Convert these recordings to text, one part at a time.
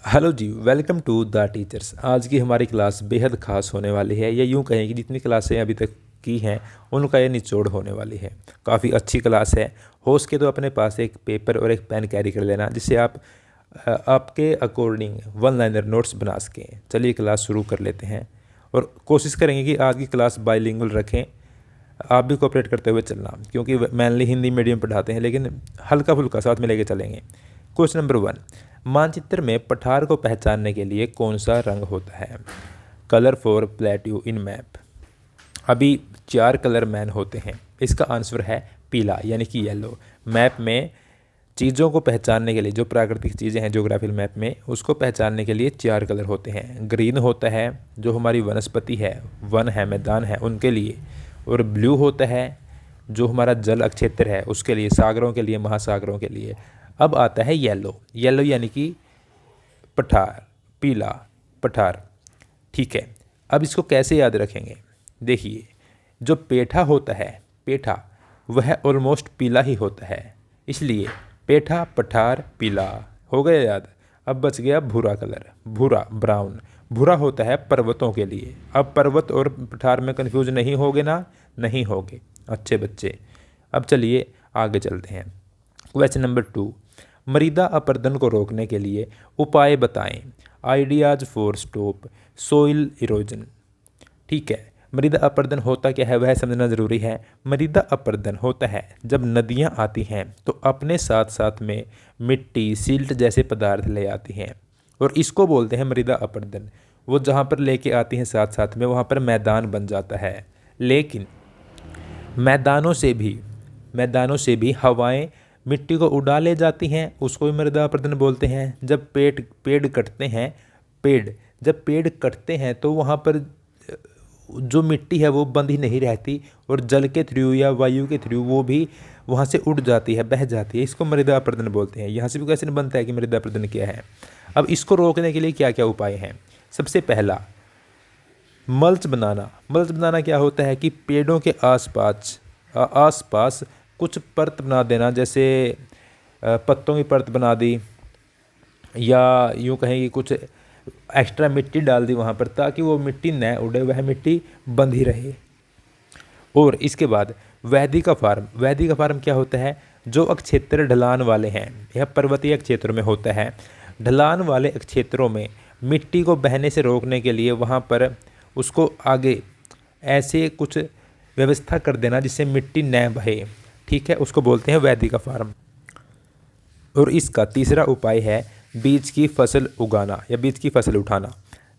Hello जी, welcome to the teachers. आज की हमारी क्लास बेहद ख़ास होने वाली है, या यूँ कहें कि जितनी क्लासें अभी तक की हैं उनका ये निचोड़ होने वाली है। काफ़ी अच्छी क्लास है। हो सके तो अपने पास एक पेपर और एक पेन कैरी कर लेना, जिससे आप आपके अकॉर्डिंग वन लाइनर नोट्स बना सकें। चलिए क्लास शुरू कर लेते हैं और कोशिश करेंगे कि आज की क्लास बाइलिंगुअल रखें। आप भी कोऑपरेट करते हुए चलना, क्योंकि मेनली हिंदी मीडियम पढ़ाते हैं, लेकिन हल्का फुल्का साथ में लेके चलेंगे। क्वेश्चन नंबर 1, मानचित्र में पठार को पहचानने के लिए कौन सा रंग होता है? Colour for plateau in map. अभी 4 कलर मैन होते हैं। इसका आंसर है पीला, यानी कि येलो। मैप में चीज़ों को पहचानने के लिए, जो प्राकृतिक चीज़ें हैं ज्योग्राफिकल मैप में, उसको पहचानने के लिए 4 कलर होते हैं। ग्रीन होता है जो हमारी वनस्पति है, वन है, मैदान है, उनके लिए। और ब्लू होता है जो हमारा जल क्षेत्र है, उसके लिए, सागरों के लिए, महासागरों के लिए। अब आता है येलो। येलो यानी कि पठार, पीला, पठार। ठीक है, अब इसको कैसे याद रखेंगे? देखिए, जो पेठा होता है, पेठा, वह ऑलमोस्ट पीला ही होता है, इसलिए पेठा, पठार, पीला। हो गया याद। अब बच गया भूरा कलर, भूरा, ब्राउन। भूरा होता है पर्वतों के लिए। अब पर्वत और पठार में कन्फ्यूज नहीं होगे ना? नहीं होगे अच्छे बच्चे। अब चलिए आगे चलते हैं। क्वेश्चन नंबर 2, मृदा अपरदन को रोकने के लिए उपाय बताएं। Ideas for stop soil erosion. ठीक है, मृदा अपरदन होता क्या है वह समझना ज़रूरी है। मृदा अपरदन होता है जब नदियाँ आती हैं तो अपने साथ साथ में मिट्टी, सिल्ट जैसे पदार्थ ले आती हैं, और इसको बोलते हैं मृदा अपरदन। वो जहाँ पर लेके आती हैं साथ साथ में, वहाँ पर मैदान बन जाता है। लेकिन मैदानों से भी हवाएं मिट्टी को उड़ा ले जाती हैं, उसको भी मृदा अपरदन बोलते हैं। जब पेड़ कटते हैं, जब पेड़ कटते हैं तो वहाँ पर जो मिट्टी है वो बंधी नहीं रहती, और जल के थ्रू या वायु के थ्रू वो भी वहाँ से उड़ जाती है, बह जाती है। इसको मृदा अपरदन बोलते हैं। यहाँ से भी क्वेश्चन बनता है कि मृदा अपरदन क्या है। अब इसको रोकने के लिए क्या क्या उपाय हैं? सबसे पहला, मल्च बनाना। मल्च बनाना क्या होता है कि पेड़ों के आसपास कुछ परत बना देना, जैसे पत्तों की परत बना दी, या यूँ कहें कि कुछ एक्स्ट्रा मिट्टी डाल दी वहाँ पर, ताकि वो मिट्टी न उड़े, वह मिट्टी बंधी रहे। और इसके बाद वैदिक फार्म क्या होता है? जो क्षेत्र ढलान वाले हैं, यह पर्वतीय क्षेत्रों में होता है। ढलान वाले क्षेत्रों में मिट्टी को बहने से रोकने के लिए वहाँ पर उसको आगे ऐसे कुछ व्यवस्था कर देना जिससे मिट्टी न बहे। ठीक है, उसको बोलते हैं वैदिक फार्म। और इसका तीसरा उपाय है बीज की फसल उगाना या बीज की फसल उठाना।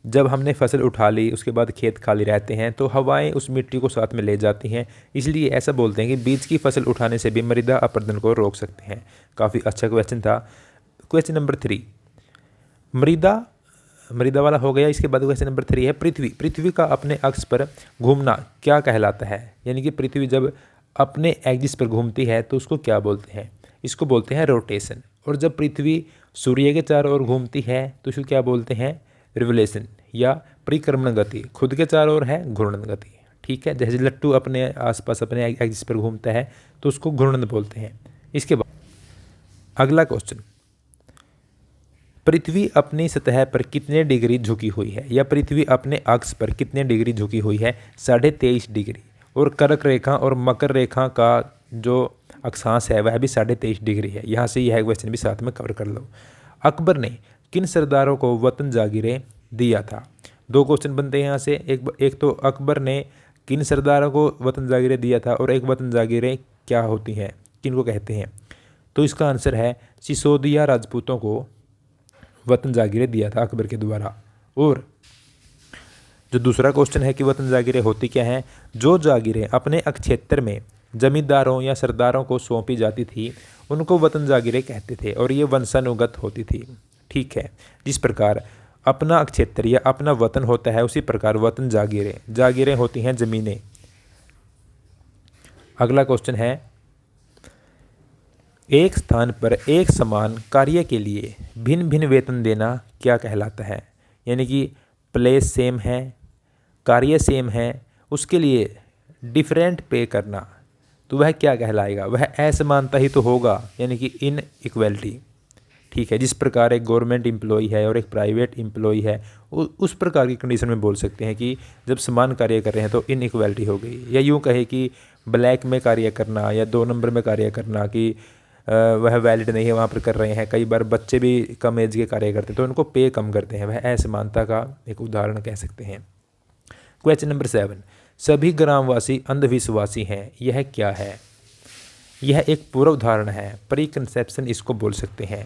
जब हमने फसल उठा ली, उसके बाद खेत खाली रहते हैं तो हवाएं उस मिट्टी को साथ में ले जाती हैं, इसलिए ऐसा बोलते हैं कि बीज की फसल उठाने से भी मृदा अपरदन को रोक सकते हैं। काफ़ी अच्छा क्वेश्चन था। क्वेश्चन नंबर 3, मृदा वाला हो गया। इसके बाद क्वेश्चन नंबर 3 है पृथ्वी का अपने अक्ष पर घूमना क्या कहलाता है? यानी कि पृथ्वी जब अपने एक्सिस पर घूमती है तो उसको क्या बोलते हैं? इसको बोलते हैं रोटेशन। और जब पृथ्वी सूर्य के चारों ओर घूमती है तो इसको क्या बोलते हैं? रिवोल्यूशन या परिक्रमण गति। खुद के चारों ओर है घूर्णन गति। ठीक है, जैसे लट्टू अपने आसपास अपने एक्सिस पर घूमता है तो उसको घूर्णन बोलते हैं। इसके बाद अगला क्वेश्चन, पृथ्वी अपनी सतह पर कितने डिग्री झुकी हुई है? या पृथ्वी अपने अक्ष पर कितने डिग्री झुकी हुई है? 23.5 डिग्री। और कर्क रेखा और मकर रेखा का जो अक्षांश है वह भी 23.5 डिग्री है। यहाँ से यह क्वेश्चन भी साथ में कवर कर लो। अकबर ने किन सरदारों को वतन जागीरें दिया था? 2 क्वेश्चन बनते हैं यहाँ से। एक तो अकबर ने किन सरदारों को वतन जागीरें दिया था, और एक वतन जागीरें क्या होती हैं, किन को कहते हैं? तो इसका आंसर है सिसोदिया राजपूतों को वतन जागीरें दिया था अकबर के द्वारा। और जो दूसरा क्वेश्चन है कि वतन जागीरें होती क्या हैं? जो जागीरें अपने क्षेत्र में जमींदारों या सरदारों को सौंपी जाती थी उनको वतन जागीरें कहते थे, और ये वंशानुगत होती थी। ठीक है, जिस प्रकार अपना क्षेत्र या अपना वतन होता है, उसी प्रकार वतन जागीरें होती हैं जमीनें। अगला क्वेश्चन है, एक स्थान पर एक समान कार्य के लिए भिन्न भिन्न वेतन देना क्या कहलाता है? यानी कि प्लेस सेम है, कार्य सेम है, उसके लिए डिफरेंट पे करना, तो वह क्या कहलाएगा? वह असमानता ही तो होगा, यानी कि इन इक्वलिटी। ठीक है। जिस प्रकार एक गवर्नमेंट एम्प्लॉय है और एक प्राइवेट एम्प्लॉय है, उस प्रकार की कंडीशन में बोल सकते हैं कि जब समान कार्य कर रहे हैं तो इनइक्वालिटी हो गई। या यूँ कहे कि ब्लैक में कार्य करना या 2 नंबर में कार्य करना कि वह वैलिड नहीं है, वहाँ पर कर रहे हैं। कई बार बच्चे भी कम एज के कार्य करते हैं तो उनको पे कम करते हैं, वह असमानता का एक उदाहरण कह सकते हैं। क्वेश्चन नंबर 7, सभी ग्रामवासी अंधविश्वासी हैं, यह क्या है? यह एक पूर्व उदाहरण है, प्री कंसेप्शन इसको बोल सकते हैं।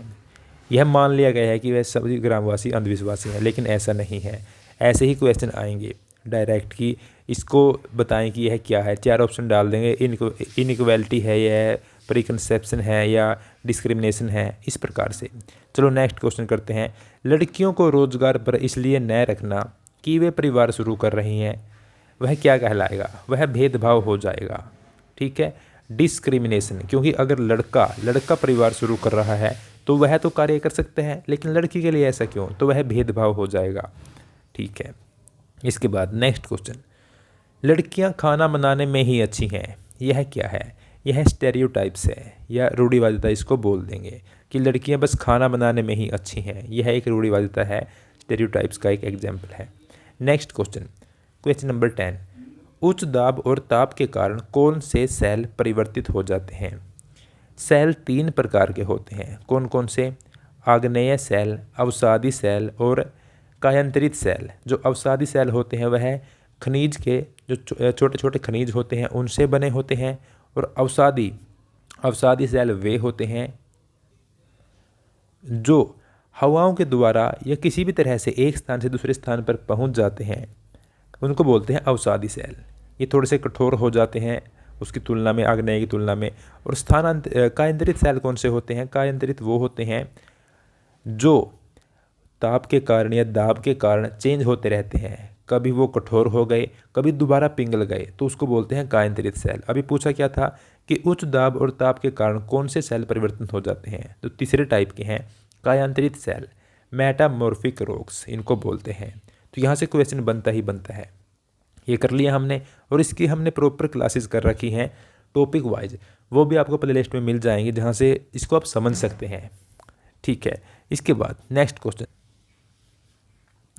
यह मान लिया गया है कि वह सभी ग्रामवासी अंधविश्वासी हैं, लेकिन ऐसा नहीं है। ऐसे ही क्वेश्चन आएंगे डायरेक्ट कि इसको बताएं कि यह क्या है। 4 ऑप्शन डाल देंगे, इनइक्वालिटी है, यह प्री कंसेप्शन है या डिस्क्रिमिनेशन है, इस प्रकार से। चलो नेक्स्ट क्वेश्चन करते हैं। लड़कियों को रोजगार पर इसलिए न रखना कि वे परिवार शुरू कर रही हैं, वह क्या कहलाएगा? वह भेदभाव हो जाएगा। ठीक है, डिस्क्रिमिनेशन, क्योंकि अगर लड़का परिवार शुरू कर रहा है तो वह तो कार्य कर सकते हैं, लेकिन लड़की के लिए ऐसा क्यों? तो वह भेदभाव हो जाएगा। ठीक है। इसके बाद नेक्स्ट क्वेश्चन, लड़कियां खाना बनाने में ही अच्छी हैं, यह क्या है? यह स्टेरियोटाइप्स है या रूढ़िवादिता इसको बोल देंगे कि लड़कियां बस खाना बनाने में ही अच्छी हैं। यह एक रूढ़िवादिता है, स्टेरियोटाइप्स का एक एग्जाम्पल है। नेक्स्ट क्वेश्चन, क्वेश्चन नंबर 10, उच्च दाब और ताप के कारण कौन से सेल परिवर्तित हो जाते हैं? सेल 3 प्रकार के होते हैं। कौन कौन से? आग्नेय सेल, अवसादी सेल और कायांतरित सेल। जो अवसादी सेल होते हैं वह खनिज के जो छोटे छोटे खनिज होते हैं उनसे बने होते हैं, और अवसादी सेल वे होते हैं जो हवाओं के द्वारा या किसी भी तरह से एक स्थान से दूसरे स्थान पर पहुंच जाते हैं, उनको बोलते हैं अवसादी सेल। ये थोड़े से कठोर हो जाते हैं उसकी तुलना में, आग्नेय की तुलना में। और कायांतरित सेल कौन से होते हैं? कायांतरित वो होते हैं जो ताप के कारण या दाब के कारण चेंज होते रहते हैं, कभी वो कठोर हो गए, कभी दोबारा पिघल गए, तो उसको बोलते हैं कायांतरित सेल। अभी पूछा क्या था कि उच्च दाब और ताप के कारण कौन से सेल परिवर्तन हो जाते हैं? तो तीसरे टाइप के हैं कायांतरित सेल, मेटामॉर्फिक रॉक्स इनको बोलते हैं। तो यहाँ से क्वेश्चन बनता ही बनता है। ये कर लिया हमने, और इसकी हमने प्रॉपर क्लासेस कर रखी हैं टॉपिक वाइज, वो भी आपको प्ले लिस्ट में मिल जाएंगी जहाँ से इसको आप समझ सकते हैं। ठीक है। इसके बाद नेक्स्ट क्वेश्चन,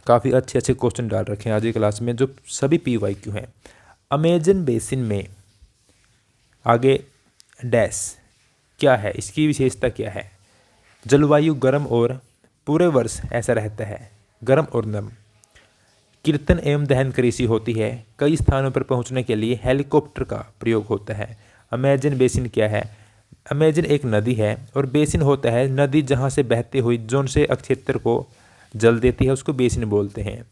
काफ़ी अच्छे अच्छे क्वेश्चन डाल रखे हैं आज की क्लास में जो सभी PYQ हैं। अमेजन बेसिन में आगे डैश क्या है, इसकी विशेषता क्या है? जलवायु गर्म और पूरे वर्ष ऐसा रहता है, गर्म और नम। कीर्तन एवं दहन कृषि होती है। कई स्थानों पर पहुंचने के लिए हेलीकॉप्टर का प्रयोग होता है। अमेजन बेसिन क्या है? अमेजन एक नदी है और बेसिन होता है नदी जहां से बहती हुई जोन से अक्षेत्र को जल देती है, उसको बेसिन बोलते हैं।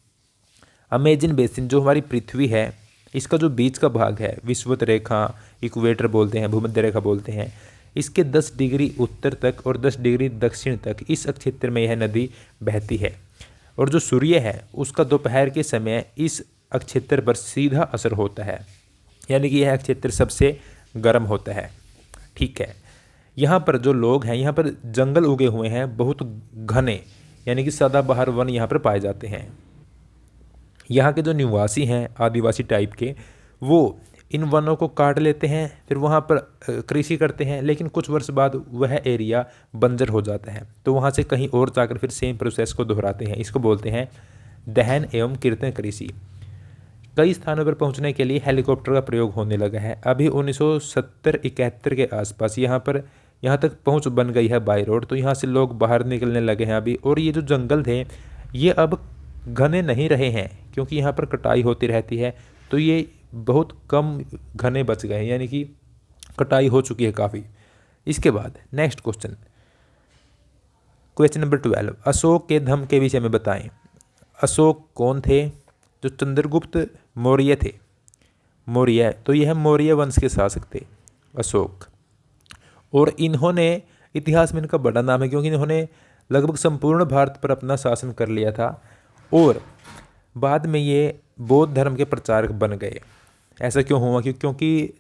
अमेजन बेसिन जो हमारी पृथ्वी है, इसका जो बीच का भाग है, विषुवत रेखा, इक्वेटर बोलते हैं, भूमध्य रेखा बोलते हैं, इसके 10 डिग्री उत्तर तक और 10 डिग्री दक्षिण तक इस क्षेत्र में यह नदी बहती है। और जो सूर्य है उसका दोपहर के समय इस क्षेत्र पर सीधा असर होता है, यानी कि यह क्षेत्र सबसे गर्म होता है। ठीक है। यहाँ पर जो लोग हैं, यहाँ पर जंगल उगे हुए हैं बहुत घने, यानी कि सदाबहार वन यहाँ पर पाए जाते हैं। यहाँ के जो निवासी हैं आदिवासी टाइप के, वो इन वनों को काट लेते हैं, फिर वहाँ पर कृषि करते हैं, लेकिन कुछ वर्ष बाद वह एरिया बंजर हो जाता है, तो वहाँ से कहीं और जाकर फिर सेम प्रोसेस को दोहराते हैं। इसको बोलते हैं दहन एवं कीर्तन कृषि। कई स्थानों पर पहुँचने के लिए हेलीकॉप्टर का प्रयोग होने लगा है। अभी 1970-71 के आसपास यहाँ तक पहुँच बन गई है बाई रोड, तो यहाँ से लोग बाहर निकलने लगे हैं अभी। और ये जो जंगल थे ये अब घने नहीं रहे हैं, क्योंकि यहाँ पर कटाई होती रहती है, तो ये बहुत कम घने बच गए हैं, यानी कि कटाई हो चुकी है काफ़ी। इसके बाद next question, question number 12, Ashok के धम्म के विषय में बताएं। अशोक कौन थे? जो चंद्रगुप्त मौर्य थे। मौर्य, तो यह मौर्य वंश के शासक थे अशोक। और इन्होंने, इतिहास में इनका बड़ा नाम है क्योंकि इन्होंने लगभग संपूर्ण भारत पर अपना शासन कर लिया था, और बाद में ये बौद्ध धर्म के प्रचारक बन गए। ऐसा क्यों हुआ? क्योंकि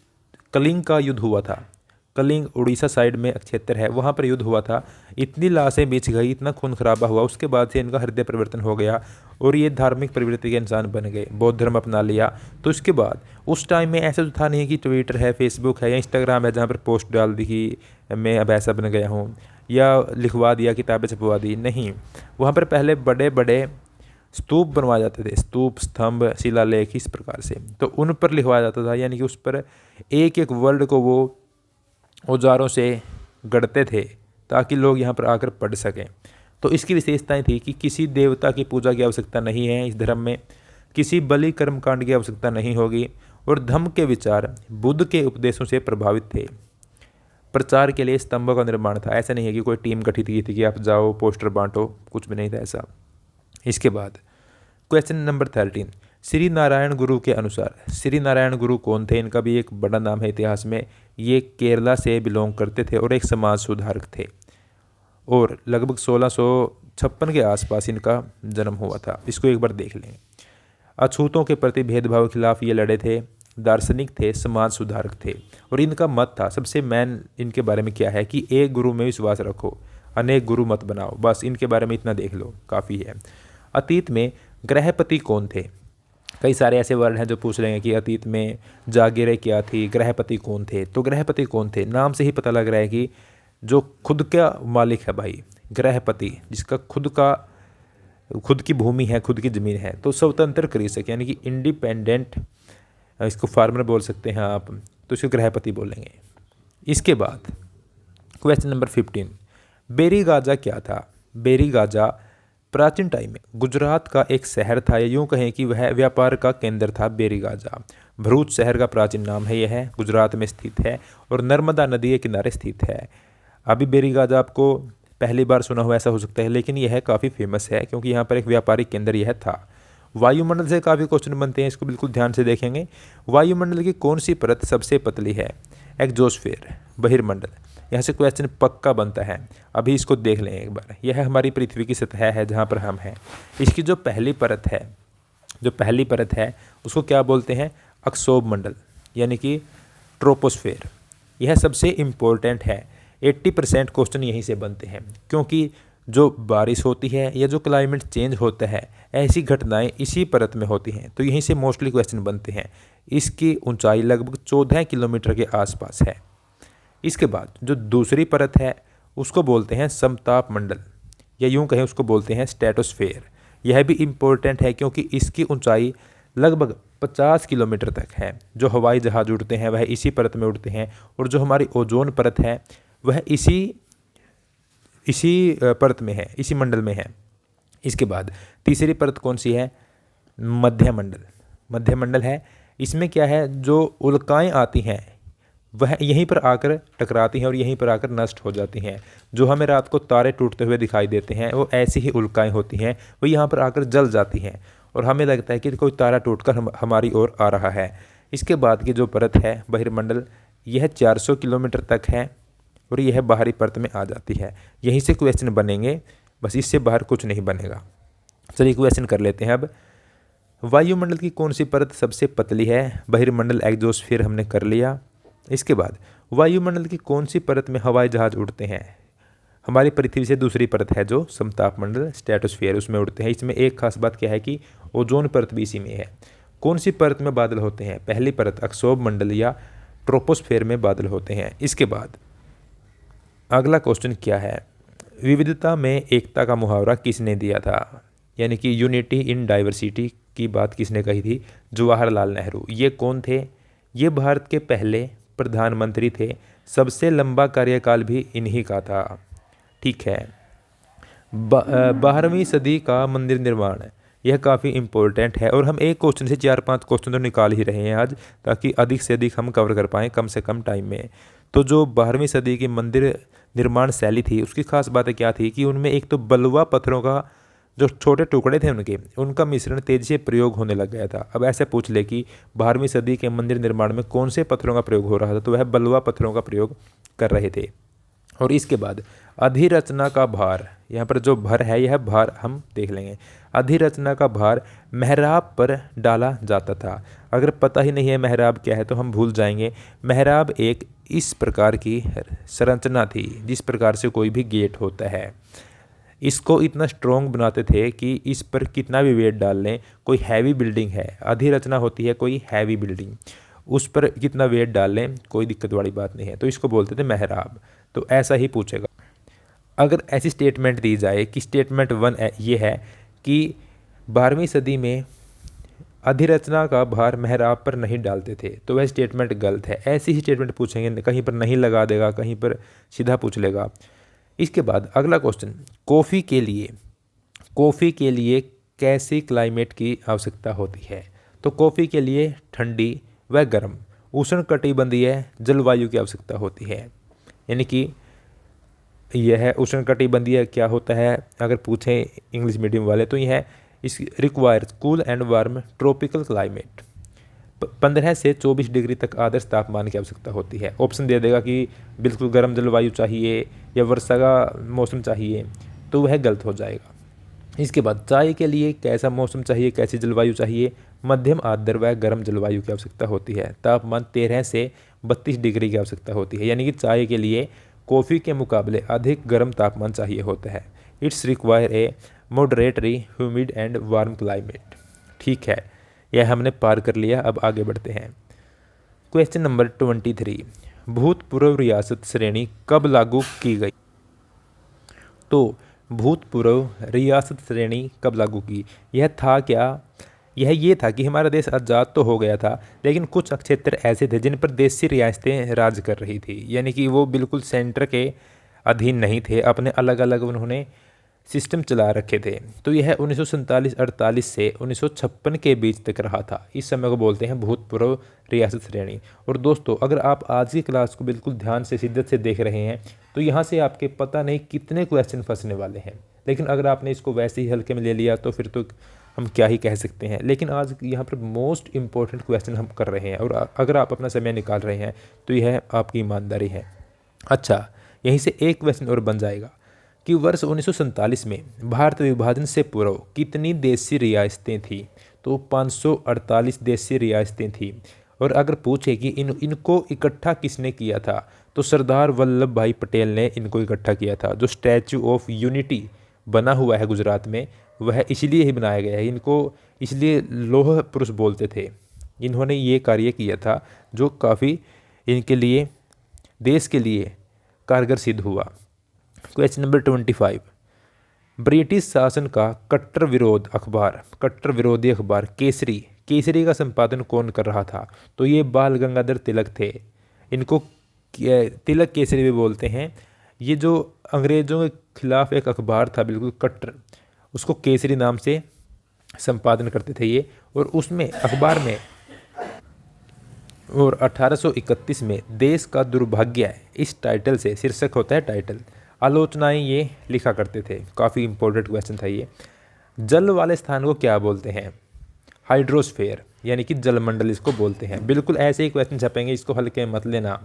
कलिंग का युद्ध हुआ था। कलिंग उड़ीसा साइड में क्षेत्र है, वहाँ पर युद्ध हुआ था। इतनी लाशें बिछ गई, इतना खून खराबा हुआ, उसके बाद से इनका हृदय परिवर्तन हो गया और ये धार्मिक प्रवृत्ति के इंसान बन गए, बौद्ध धर्म अपना लिया। तो इसके बाद उस टाइम में ऐसा तो था नहीं कि ट्विटर है, फेसबुक है या इंस्टाग्राम है जहाँ पर पोस्ट डाल दी कि मैं अब ऐसा बन गया हूँ, या लिखवा दिया, किताबें छपवा दी, नहीं। वहाँ पर पहले बड़े बड़े स्तूप बनवाए जाते थे, स्तूप, स्तंभ, शिलालेख, इस प्रकार से। तो उन पर लिखवाया जाता था, यानी कि उस पर एक एक वर्ड को वो औजारों से गढ़ते थे ताकि लोग यहाँ पर आकर पढ़ सकें। तो इसकी विशेषताएं थी कि किसी देवता की पूजा की आवश्यकता नहीं है इस धर्म में, किसी बलि कर्मकांड की आवश्यकता नहीं होगी, और धम्म के विचार बुद्ध के उपदेशों से प्रभावित थे। प्रचार के लिए स्तंभों का निर्माण था, ऐसा नहीं है कि कोई टीम गठित की थी कि आप जाओ पोस्टर बांटो, कुछ भी नहीं था ऐसा। इसके बाद क्वेश्चन नंबर 13, श्री नारायण गुरु के अनुसार श्री नारायण गुरु कौन थे? इनका भी एक बड़ा नाम है इतिहास में। ये केरला से बिलोंग करते थे और एक समाज सुधारक थे, और लगभग 1656 के आसपास इनका जन्म हुआ था। इसको एक बार देख लें। अछूतों के प्रति भेदभाव के खिलाफ ये लड़े थे, दार्शनिक थे, समाज सुधारक थे, और इनका मत था, सबसे मेन इनके बारे में क्या है कि एक गुरु में विश्वास रखो, अनेक गुरु मत बनाओ। बस इनके बारे में इतना देख लो, काफ़ी है। अतीत में ग्रहपति कौन थे? कई सारे ऐसे वर्ड हैं जो पूछ रहे हैं कि अतीत में जागीरें क्या थी, ग्रहपति कौन थे? तो ग्रहपति कौन थे, नाम से ही पता लग रहा है कि जो खुद का मालिक है भाई, ग्रहपति, जिसका खुद की भूमि है, खुद की ज़मीन है। तो स्वतंत्र कृषक, यानी कि इंडिपेंडेंट, इसको फार्मर बोल सकते हैं आप, तो इसको ग्रहपति बोलेंगे। इसके बाद क्वेश्चन नंबर 15, बेरीगाजा क्या था? बेरीगाजा प्राचीन टाइम में गुजरात का एक शहर था, या यूँ कहें कि वह व्यापार का केंद्र था। बेरीगाजा भरूच शहर का प्राचीन नाम है, यह गुजरात में स्थित है और नर्मदा नदी के किनारे स्थित है। अभी बेरीगाजा आपको पहली बार सुना हुआ ऐसा हो सकता है, लेकिन यह काफ़ी फेमस है क्योंकि यहाँ पर एक व्यापारिक केंद्र यह था। वायुमंडल से काफ़ी क्वेश्चन बनते हैं, इसको बिल्कुल ध्यान से देखेंगे। वायुमंडल की कौन सी परत सबसे पतली है? एग्जोस्फेयर, बहिर्मंडल। यहाँ से क्वेश्चन पक्का बनता है, अभी इसको देख लें एक बार। यह हमारी पृथ्वी की सतह है जहाँ पर हम हैं। इसकी जो पहली परत है उसको क्या बोलते हैं? अक्षोभ मंडल, यानी कि ट्रोपोस्फेयर। यह सबसे इम्पोर्टेंट है, 80% क्वेश्चन यहीं से बनते हैं, क्योंकि जो बारिश होती है या जो क्लाइमेट चेंज होता है, ऐसी घटनाएं इसी परत में होती हैं, तो यहीं से मोस्टली क्वेश्चन बनते हैं। इसकी ऊंचाई लगभग 14 किलोमीटर के आसपास है। इसके बाद जो दूसरी परत है उसको बोलते हैं समताप मंडल, या यूं कहें उसको बोलते हैं स्ट्रेटोस्फेयर। यह भी इम्पोर्टेंट है क्योंकि इसकी ऊंचाई लगभग 50 किलोमीटर तक है। जो हवाई जहाज़ उड़ते हैं वह इसी परत में उड़ते हैं, और जो हमारी ओजोन परत है वह इसी परत में है, इसी मंडल में है। इसके बाद तीसरी परत कौन सी है? मध्य मंडल है। इसमें क्या है, जो उल्काएं आती हैं वह यहीं पर आकर टकराती हैं और यहीं पर आकर नष्ट हो जाती हैं। जो हमें रात को तारे टूटते हुए दिखाई देते हैं वो ऐसी ही उल्काएं होती हैं, वो यहाँ पर आकर जल जाती हैं और हमें लगता है कि कोई तारा टूटकर हमारी ओर आ रहा है। इसके बाद की जो परत है बहिर्मंडल, यह 400 किलोमीटर तक है और यह बाहरी परत में आ जाती है। यहीं से क्वेश्चन बनेंगे, बस इससे बाहर कुछ नहीं बनेगा। चलिए क्वेश्चन कर लेते हैं अब। वायुमंडल की कौन सी परत सबसे पतली है? बहिर्मंडल, एग्जोस्फीयर हमने कर लिया। इसके बाद वायुमंडल की कौन सी परत में हवाई जहाज उड़ते हैं? हमारी पृथ्वी से दूसरी परत है जो समताप मंडल, स्ट्रेटोस्फीयर, उसमें उड़ते हैं। इसमें एक खास बात क्या है कि ओजोन परत भी इसी में है। कौन सी परत में बादल होते हैं? पहली परत अक्षोभ मंडल या ट्रोपोस्फेयर में बादल होते हैं। इसके बाद अगला क्वेश्चन क्या है? विविधता में एकता का मुहावरा किसने दिया था? यानी कि यूनिटी इन डाइवर्सिटी की बात किसने कही थी? जवाहरलाल नेहरू। ये कौन थे? ये भारत के पहले प्रधानमंत्री थे। सबसे लंबा कार्यकाल भी इन्हीं का था। ठीक है। 12वीं सदी का मंदिर निर्माण, यह काफ़ी इम्पोर्टेंट है और हम एक क्वेश्चन से 4-5 क्वेश्चन तो निकाल ही रहे हैं आज, ताकि अधिक से अधिक हम कवर कर पाएँ कम से कम टाइम में। तो जो 12वीं सदी की मंदिर निर्माण शैली थी उसकी खास बातें क्या थी कि उनमें एक तो बलुआ पत्थरों का जो छोटे टुकड़े थे उनका मिश्रण तेजी से प्रयोग होने लग गया था। अब ऐसे पूछ ले कि 12वीं सदी के मंदिर निर्माण में कौन से पत्थरों का प्रयोग हो रहा था, तो वह बलुआ पत्थरों का प्रयोग कर रहे थे। और इसके बाद अधिरचना का भार, यहाँ पर जो भर है यह भार हम देख लेंगे। अधिरचना का भार मेहराब पर डाला जाता था। अगर पता ही नहीं है मेहराब क्या है तो हम भूल जाएंगे। मेहराब एक इस प्रकार की संरचना थी जिस प्रकार से कोई भी गेट होता है। इसको इतना स्ट्रॉन्ग बनाते थे कि इस पर कितना भी वेट डाल लें, कोई हैवी बिल्डिंग है, अधिरचना होती है कोई हैवी बिल्डिंग, उस पर कितना वेट डाल लें कोई दिक्कत वाली बात नहीं है, तो इसको बोलते थे मेहराब। तो ऐसा ही पूछेगा। अगर ऐसी स्टेटमेंट दी जाए कि स्टेटमेंट 1 ये है कि 12वीं सदी में अधिरचना का भार मेहराब पर नहीं डालते थे, तो वह स्टेटमेंट गलत है। ऐसी ही स्टेटमेंट पूछेंगे, कहीं पर नहीं लगा देगा, कहीं पर सीधा पूछ लेगा। इसके बाद अगला क्वेश्चन, कॉफ़ी के लिए कैसी क्लाइमेट की आवश्यकता होती है? तो कॉफ़ी के लिए ठंडी व गर्म उष्णकटिबंधीय जलवायु की आवश्यकता होती है। यानी कि यह उष्णकटिबंधीय क्या होता है, अगर पूछें इंग्लिश मीडियम वाले तो यह इस requires cool and warm tropical climate. 15 से 24 डिग्री तक आदर्श तापमान की आवश्यकता होती है। ऑप्शन दे देगा कि बिल्कुल गर्म जलवायु चाहिए या वर्षा का मौसम चाहिए, तो वह गलत हो जाएगा। इसके बाद चाय के लिए कैसा मौसम चाहिए, कैसी जलवायु चाहिए? मध्यम आर्द्र व गर्म जलवायु की आवश्यकता होती है। तापमान 13 से 32 डिग्री की आवश्यकता होती है। यानी कि चाय के लिए कॉफ़ी के मुकाबले अधिक गर्म तापमान चाहिए होता है। It's require a moderately humid and warm climate. ठीक है, यह हमने पार कर लिया। अब आगे बढ़ते हैं। क्वेश्चन नंबर 23, भूतपूर्व रियासत श्रेणी कब लागू की गई? तो भूतपूर्व रियासत श्रेणी कब लागू की? यह था क्या? ये था कि हमारा देश आज़ाद तो हो गया था, लेकिन कुछ क्षेत्र ऐसे थे जिन पर देशी रियासतें राज कर रही थी। यानी कि वो बिल्कुल सेंटर के अधीन नहीं थे, अपने अलग अलग उन्होंने सिस्टम चला रखे थे। तो यह 1947-48 से 1956 के बीच तक रहा था। इस समय को बोलते हैं भूतपूर्व रियासत श्रेणी। और दोस्तों, अगर आप आज की क्लास को बिल्कुल ध्यान से शिद्दत से देख रहे हैं तो यहाँ से आपके पता नहीं कितने क्वेश्चन फंसने वाले हैं। लेकिन अगर आपने इसको वैसे ही हल्के में ले लिया तो फिर तो हम क्या ही कह सकते हैं। लेकिन आज यहाँ पर मोस्ट इम्पोर्टेंट क्वेश्चन हम कर रहे हैं, और अगर आप अपना समय निकाल रहे हैं तो यह आपकी ईमानदारी है। अच्छा, यहीं से एक क्वेश्चन और बन जाएगा कि वर्ष 1947 में भारत विभाजन से पूर्व कितनी देशी रियासतें थीं? तो 548 देशी रियासतें थीं। और अगर पूछे कि इनको इकट्ठा किसने किया था, तो सरदार वल्लभ भाई पटेल ने इनको इकट्ठा किया था। जो स्टैचू ऑफ यूनिटी बना हुआ है गुजरात में, वह इसलिए ही बनाया गया है। इनको इसलिए लौह पुरुष बोलते थे। इन्होंने ये कार्य किया था जो काफ़ी इनके लिए, देश के लिए कारगर सिद्ध हुआ। क्वेश्चन नंबर 25, ब्रिटिश शासन का कट्टर विरोधी अखबार केसरी का संपादन कौन कर रहा था? तो ये बाल गंगाधर तिलक थे। इनको तिलक केसरी भी बोलते हैं। ये जो अंग्रेज़ों के खिलाफ एक अखबार था बिल्कुल कट्टर, उसको केसरी नाम से संपादन करते थे ये। और उसमें अखबार में, और 1831 में देश का दुर्भाग्य, इस टाइटल से, शीर्षक होता है टाइटल, आलोचनाएं ये लिखा करते थे। काफ़ी इंपॉर्टेंट क्वेश्चन था ये। जल वाले स्थान को क्या बोलते हैं? हाइड्रोस्फेयर, यानी कि जलमंडल इसको बोलते हैं। बिल्कुल ऐसे ही क्वेश्चन छपेंगे, इसको हल्के मत लेना।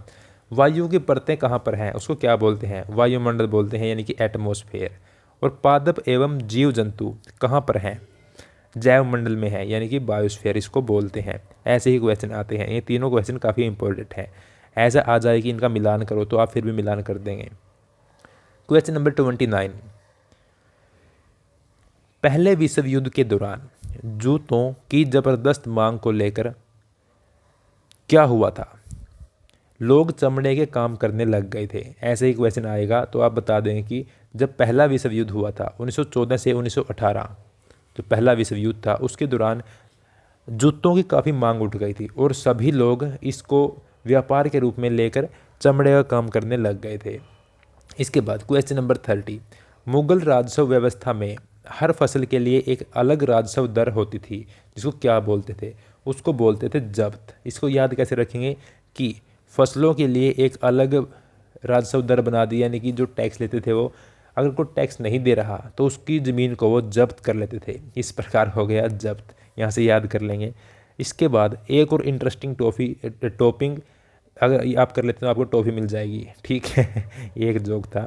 वायु की परतें कहाँ पर हैं? उसको क्या बोलते हैं? वायुमंडल बोलते हैं, यानी कि एटमॉस्फेयर। और पादप एवं जीव जंतु कहाँ पर हैं? जैव मंडल में है, यानी कि बायोस्फीयर इसको बोलते हैं। ऐसे ही क्वेश्चन आते हैं। ये तीनों क्वेश्चन काफ़ी इंपॉर्टेंट हैं। ऐसा आ जाए कि इनका मिलान करो तो आप फिर भी मिलान कर देंगे। क्वेश्चन नंबर 29, पहले विश्व युद्ध के दौरान जूतों की जबरदस्त मांग को लेकर क्या हुआ था? लोग चमड़े के काम करने लग गए थे। ऐसे ही क्वेश्चन आएगा तो आप बता देंगे कि जब पहला विश्व युद्ध हुआ था 1914 से 1918, जो पहला विश्व युद्ध था, उसके दौरान जूतों की काफ़ी मांग उठ गई थी और सभी लोग इसको व्यापार के रूप में लेकर चमड़े का काम करने लग गए थे। इसके बाद क्वेश्चन नंबर 30, मुगल राजस्व व्यवस्था में हर फसल के लिए एक अलग राजस्व दर होती थी, जिसको क्या बोलते थे? उसको बोलते थे जब्त। इसको याद कैसे रखेंगे कि फसलों के लिए एक अलग राजस्व दर बना दी, यानी कि जो टैक्स लेते थे वो, अगर कोई टैक्स नहीं दे रहा तो उसकी ज़मीन को वो जब्त कर लेते थे। इस प्रकार हो गया जब्त, यहाँ से याद कर लेंगे। इसके बाद एक और इंटरेस्टिंग टॉपिंग अगर आप कर लेते हैं तो आपको टॉफ़ी मिल जाएगी। ठीक है, ये एक जोक था।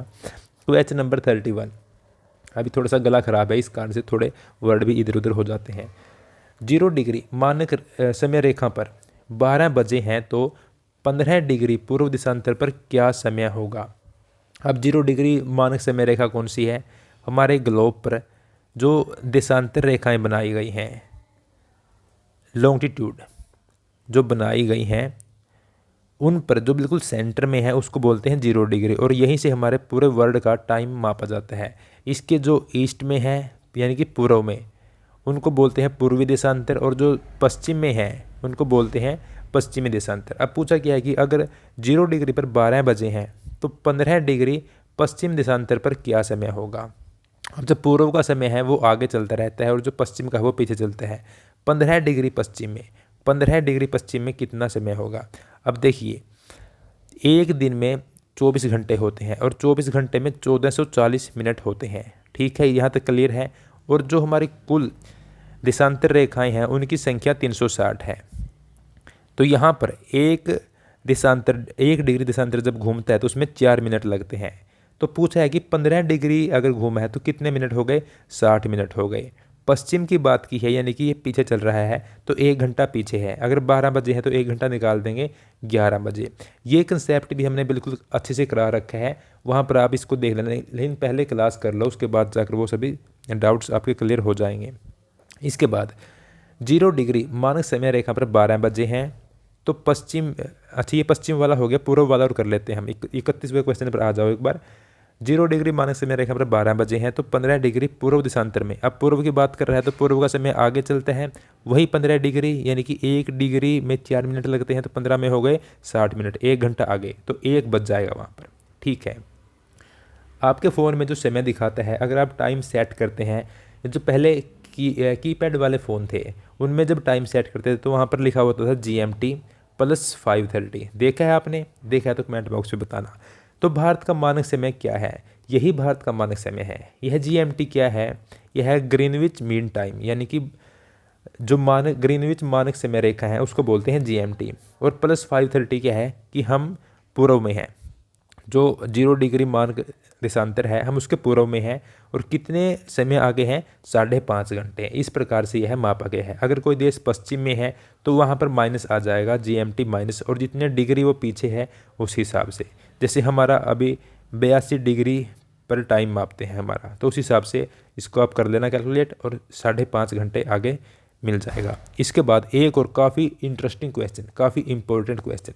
क्वेश्चन नंबर 31, अभी थोड़ा सा गला ख़राब है, इस कारण से थोड़े वर्ड भी इधर उधर हो जाते हैं। 0 डिग्री मानक समय रेखा पर 12 बजे हैं तो 15 डिग्री पूर्व देशांतर पर क्या समय होगा? अब 0 डिग्री मानक समय रेखा कौन सी है? हमारे ग्लोब पर जो देशांतर रेखाएं बनाई गई हैं, लॉन्गिट्यूड जो बनाई गई हैं, उन पर जो बिल्कुल सेंटर में है उसको बोलते हैं 0 डिग्री, और यहीं से हमारे पूरे वर्ल्ड का टाइम मापा जाता है। इसके जो ईस्ट में है यानी कि पूर्व में, उनको बोलते हैं पूर्वी देशांतर, और जो पश्चिम में है उनको बोलते हैं पश्चिमी देशांतर। अब पूछा क्या है कि अगर 0 डिग्री पर 12 बजे हैं तो 15 डिग्री पश्चिम देशांतर पर क्या समय होगा। अब जो पूर्व का समय है वो आगे चलता रहता है और जो पश्चिम का है वो पीछे चलता है। 15 डिग्री पश्चिम में कितना समय होगा। अब देखिए, एक दिन में 24 घंटे होते हैं और 24 घंटे में 1440 मिनट होते हैं। ठीक है, यहाँ तक क्लियर है। और जो हमारी कुल देशांतर रेखाएं हैं उनकी संख्या 360 है। तो यहाँ पर 1 डिग्री देशांतर जब घूमता है तो उसमें 4 मिनट लगते हैं। तो पूछा है कि 15 डिग्री अगर घूमा है तो कितने मिनट हो गए, 60 मिनट हो गए। पश्चिम की बात की है यानी कि ये पीछे चल रहा है तो 1 घंटा पीछे है। अगर 12 बजे है तो 1 घंटा निकाल देंगे 11 बजे। ये कंसेप्ट भी हमने बिल्कुल अच्छे से करा रखा है, वहाँ पर आप इसको देख लेना, लेकिन पहले क्लास कर लो, उसके बाद जाकर वो सभी डाउट्स आपके क्लियर हो जाएंगे। इसके बाद 0 डिग्री मानक समय रेखा पर 12 बजे हैं तो पश्चिम, अच्छा ये पश्चिम वाला हो गया, पूर्व वाला और कर लेते हैं हम। 31वें क्वेश्चन पर आ जाओ एक बार। 0 डिग्री मानक समय रेखा पर 12 बजे हैं तो 15 डिग्री पूर्व देशांतर में। अब पूर्व की बात कर रहा है तो पूर्व का समय आगे चलता है, वही 15 डिग्री यानी कि 1 डिग्री में 4 मिनट लगते हैं तो 15 में हो गए 60 मिनट, 1 घंटा आगे, तो 1 बज जाएगा वहाँ पर। ठीक है, आपके फ़ोन में जो समय दिखाता है, अगर आप टाइम सेट करते हैं, जो पहले कीपैड वाले फ़ोन थे उनमें जब टाइम सेट करते थे तो वहाँ पर लिखा होता था GMT + 5:30। देखा है आपने, देखा है तो कमेंट बॉक्स में बताना। तो भारत का मानक समय क्या है, यही भारत का मानक समय है। यह GMT क्या है, यह है ग्रीनविच मीन टाइम, यानी कि जो मानक ग्रीनविच मानक समय रेखा है उसको बोलते हैं GMT। और +5:30 क्या है कि हम पूर्व में हैं, जो 0 डिग्री मानक देशांतर है हम उसके पूर्व में हैं, और कितने समय आगे हैं, 5.5 घंटे। इस प्रकार से यह मापा गया है। अगर कोई देश पश्चिम में है तो वहाँ पर माइनस आ जाएगा, GMT माइनस, और जितने डिग्री वो पीछे है उस हिसाब से। जैसे हमारा अभी 82 डिग्री पर टाइम मापते हैं हमारा, तो उस हिसाब से इसको आप कर लेना कैलकुलेट, और 5.5 घंटे आगे मिल जाएगा। इसके बाद एक और काफ़ी इंटरेस्टिंग क्वेश्चन, काफ़ी इंपॉर्टेंट क्वेश्चन।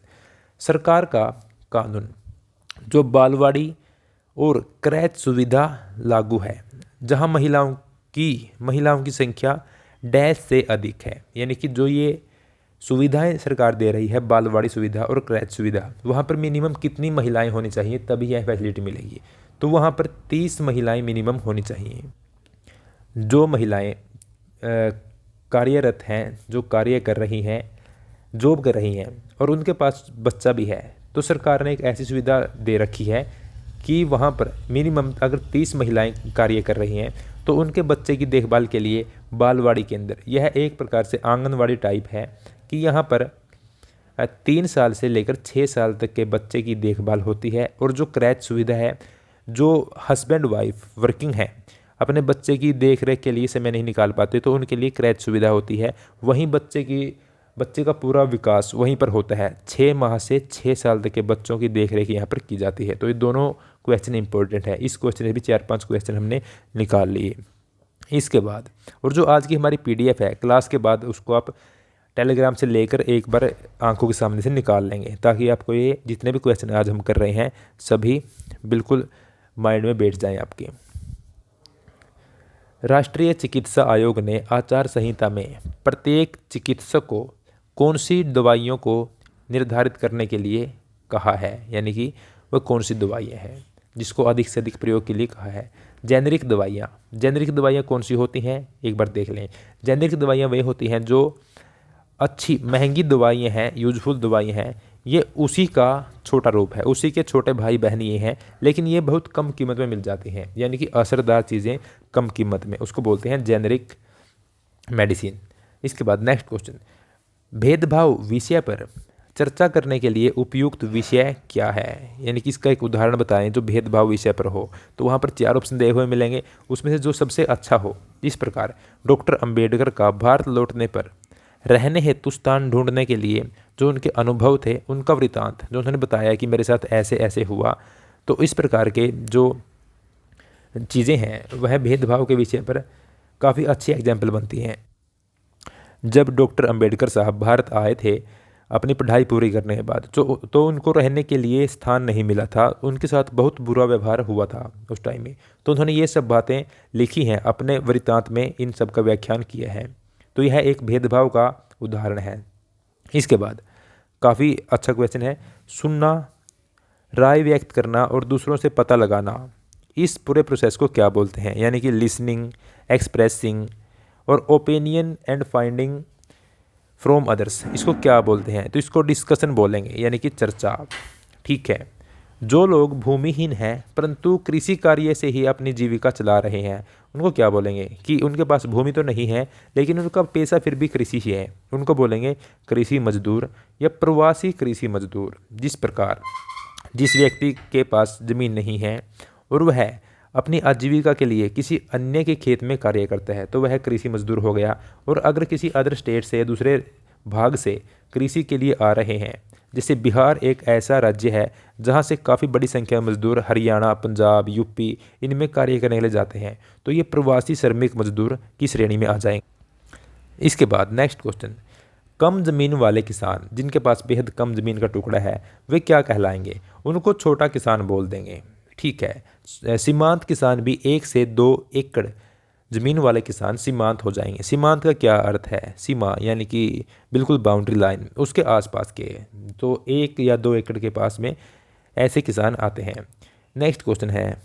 सरकार का कानून जो बालवाड़ी और क्रैच सुविधा लागू है, जहां महिलाओं की संख्या डैश से अधिक है, यानी कि जो ये सुविधाएं सरकार दे रही है, बालवाड़ी सुविधा और क्रैच सुविधा, वहाँ पर मिनिमम कितनी महिलाएं होनी चाहिए तभी यह फैसिलिटी मिलेगी। तो वहाँ पर 30 महिलाएं मिनिमम होनी चाहिए। जो महिलाएं कार्यरत हैं, जो कार्य कर रही हैं, जॉब कर रही हैं, और उनके पास बच्चा भी है, तो सरकार ने एक ऐसी सुविधा दे रखी है कि वहाँ पर मिनिमम अगर 30 महिलाएं कार्य कर रही हैं तो उनके बच्चे की देखभाल के लिए बालवाड़ी के अंदर, यह एक प्रकार से आंगनवाड़ी टाइप है कि यहाँ पर 3 साल से लेकर 6 साल तक के बच्चे की देखभाल होती है। और जो क्रैच सुविधा है, जो हस्बैंड वाइफ वर्किंग है, अपने बच्चे की देख रेख के लिए समय नहीं निकाल पाते तो उनके लिए क्रैच सुविधा होती है। वहीं बच्चे का पूरा विकास वहीं पर होता है। 6 माह से 6 साल तक के बच्चों की देख रेख यहाँ पर की जाती है। तो ये दोनों क्वेश्चन इंपॉर्टेंट है। इस क्वेश्चन से भी 4-5 क्वेश्चन हमने निकाल लिए। इसके बाद और जो आज की हमारी PDF है, क्लास के बाद उसको आप टेलीग्राम से लेकर एक बार आंखों के सामने से निकाल लेंगे, ताकि आपको ये जितने भी क्वेश्चन आज हम कर रहे हैं सभी बिल्कुल माइंड में बैठ जाएं आपके। राष्ट्रीय चिकित्सा आयोग ने आचार संहिता में प्रत्येक चिकित्सक को कौन सी दवाइयों को निर्धारित करने के लिए कहा है, यानी कि वह कौन सी दवाइयाँ हैं जिसको अधिक से अधिक प्रयोग के लिए कहा है। जेनरिक दवाइयाँ कौन सी होती हैं एक बार देख लें। जेनरिक दवाइयाँ वही होती हैं जो अच्छी महंगी दवाइयाँ हैं, यूजफुल दवाइयाँ हैं, ये उसी का छोटा रूप है, उसी के छोटे भाई बहन ये हैं, लेकिन ये बहुत कम कीमत में मिल जाती हैं, यानी कि असरदार चीज़ें कम कीमत में, उसको बोलते हैं जेनरिक मेडिसिन। इसके बाद नेक्स्ट क्वेश्चन, भेदभाव विषय पर चर्चा करने के लिए उपयुक्त विषय क्या है, यानी कि इसका एक उदाहरण बताएं जो भेदभाव विषय पर हो। तो वहाँ पर 4 ऑप्शन दिए हुए मिलेंगे, उसमें से जो सबसे अच्छा हो। इस प्रकार डॉक्टर अंबेडकर का भारत लौटने पर रहने हेतु स्थान ढूंढने के लिए जो उनके अनुभव थे, उनका वृतांत जो उन्होंने बताया कि मेरे साथ ऐसे ऐसे हुआ। तो इस प्रकार के जो चीज़ें हैं वह भेदभाव के विषय पर काफ़ी अच्छी एग्जाम्पल बनती हैं। जब डॉक्टर अंबेडकर साहब भारत आए थे अपनी पढ़ाई पूरी करने के बाद तो उनको रहने के लिए स्थान नहीं मिला था, उनके साथ बहुत बुरा व्यवहार हुआ था उस टाइम में। तो उन्होंने ये सब बातें लिखी हैं, अपने वृत्तांत में इन सब का व्याख्यान किया है। तो यह एक भेदभाव का उदाहरण है। इसके बाद काफ़ी अच्छा क्वेश्चन है, सुनना, राय व्यक्त करना और दूसरों से पता लगाना, इस पूरे प्रोसेस को क्या बोलते हैं? यानी कि लिसनिंग, एक्सप्रेसिंग और opinion and finding from others, इसको क्या बोलते हैं? तो इसको डिस्कशन बोलेंगे, यानी कि चर्चा। ठीक है। जो लोग भूमिहीन हैं परंतु कृषि कार्य से ही अपनी जीविका चला रहे हैं, उनको क्या बोलेंगे? कि उनके पास भूमि तो नहीं है लेकिन उनका पेशा फिर भी कृषि ही है, उनको बोलेंगे कृषि मजदूर या प्रवासी कृषि मजदूर। जिस प्रकार जिस व्यक्ति के पास ज़मीन नहीं है और वह अपनी आजीविका के लिए किसी अन्य के खेत में कार्य करता है तो वह कृषि मजदूर हो गया। और अगर किसी अदर स्टेट से, दूसरे भाग से कृषि के लिए आ रहे हैं, जैसे बिहार एक ऐसा राज्य है जहां से काफ़ी बड़ी संख्या में मजदूर हरियाणा, पंजाब, यूपी इनमें कार्य करने के लिए जाते हैं, तो ये प्रवासी श्रमिक मजदूर की श्रेणी में आ जाएंगे। इसके बाद नेक्स्ट क्वेश्चन, कम ज़मीन वाले किसान, जिनके पास बेहद कम ज़मीन का टुकड़ा है, वे क्या कहलाएंगे? उनको छोटा किसान बोल देंगे। ठीक है। सीमांत किसान भी 1 से 2 एकड़ ज़मीन वाले किसान सीमांत हो जाएंगे। सीमांत का क्या अर्थ है? सीमा यानी कि बिल्कुल बाउंड्री लाइन, उसके आसपास के, तो 1 या 2 एकड़ के पास में ऐसे किसान आते हैं। नेक्स्ट क्वेश्चन है,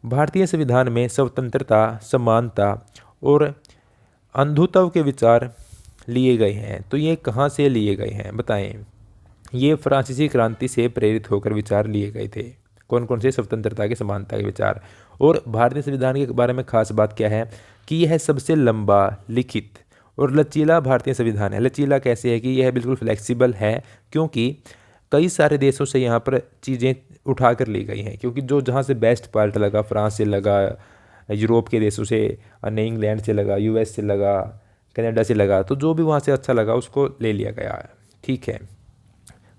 भारतीय संविधान में स्वतंत्रता, समानता और अंधुत्व के विचार लिए गए हैं, तो ये कहाँ से लिए गए हैं बताएं? ये फ्रांसीसी क्रांति से प्रेरित होकर विचार लिए गए थे। कौन कौन से? स्वतंत्रता के, समानता के विचार। और भारतीय संविधान के बारे में खास बात क्या है कि यह सबसे लंबा, लिखित और लचीला भारतीय संविधान है। लचीला कैसे है? कि यह बिल्कुल फ्लेक्सिबल है, क्योंकि कई सारे देशों से यहाँ पर चीज़ें उठा कर ली गई हैं, क्योंकि जो जहाँ से बेस्ट पार्ट लगा, फ्रांस से लगा, यूरोप के देशों से, अन्य इंग्लैंड से लगा, यूएस से लगा, कनाडा से लगा, तो जो भी वहाँ से अच्छा लगा उसको ले लिया गया है। ठीक है।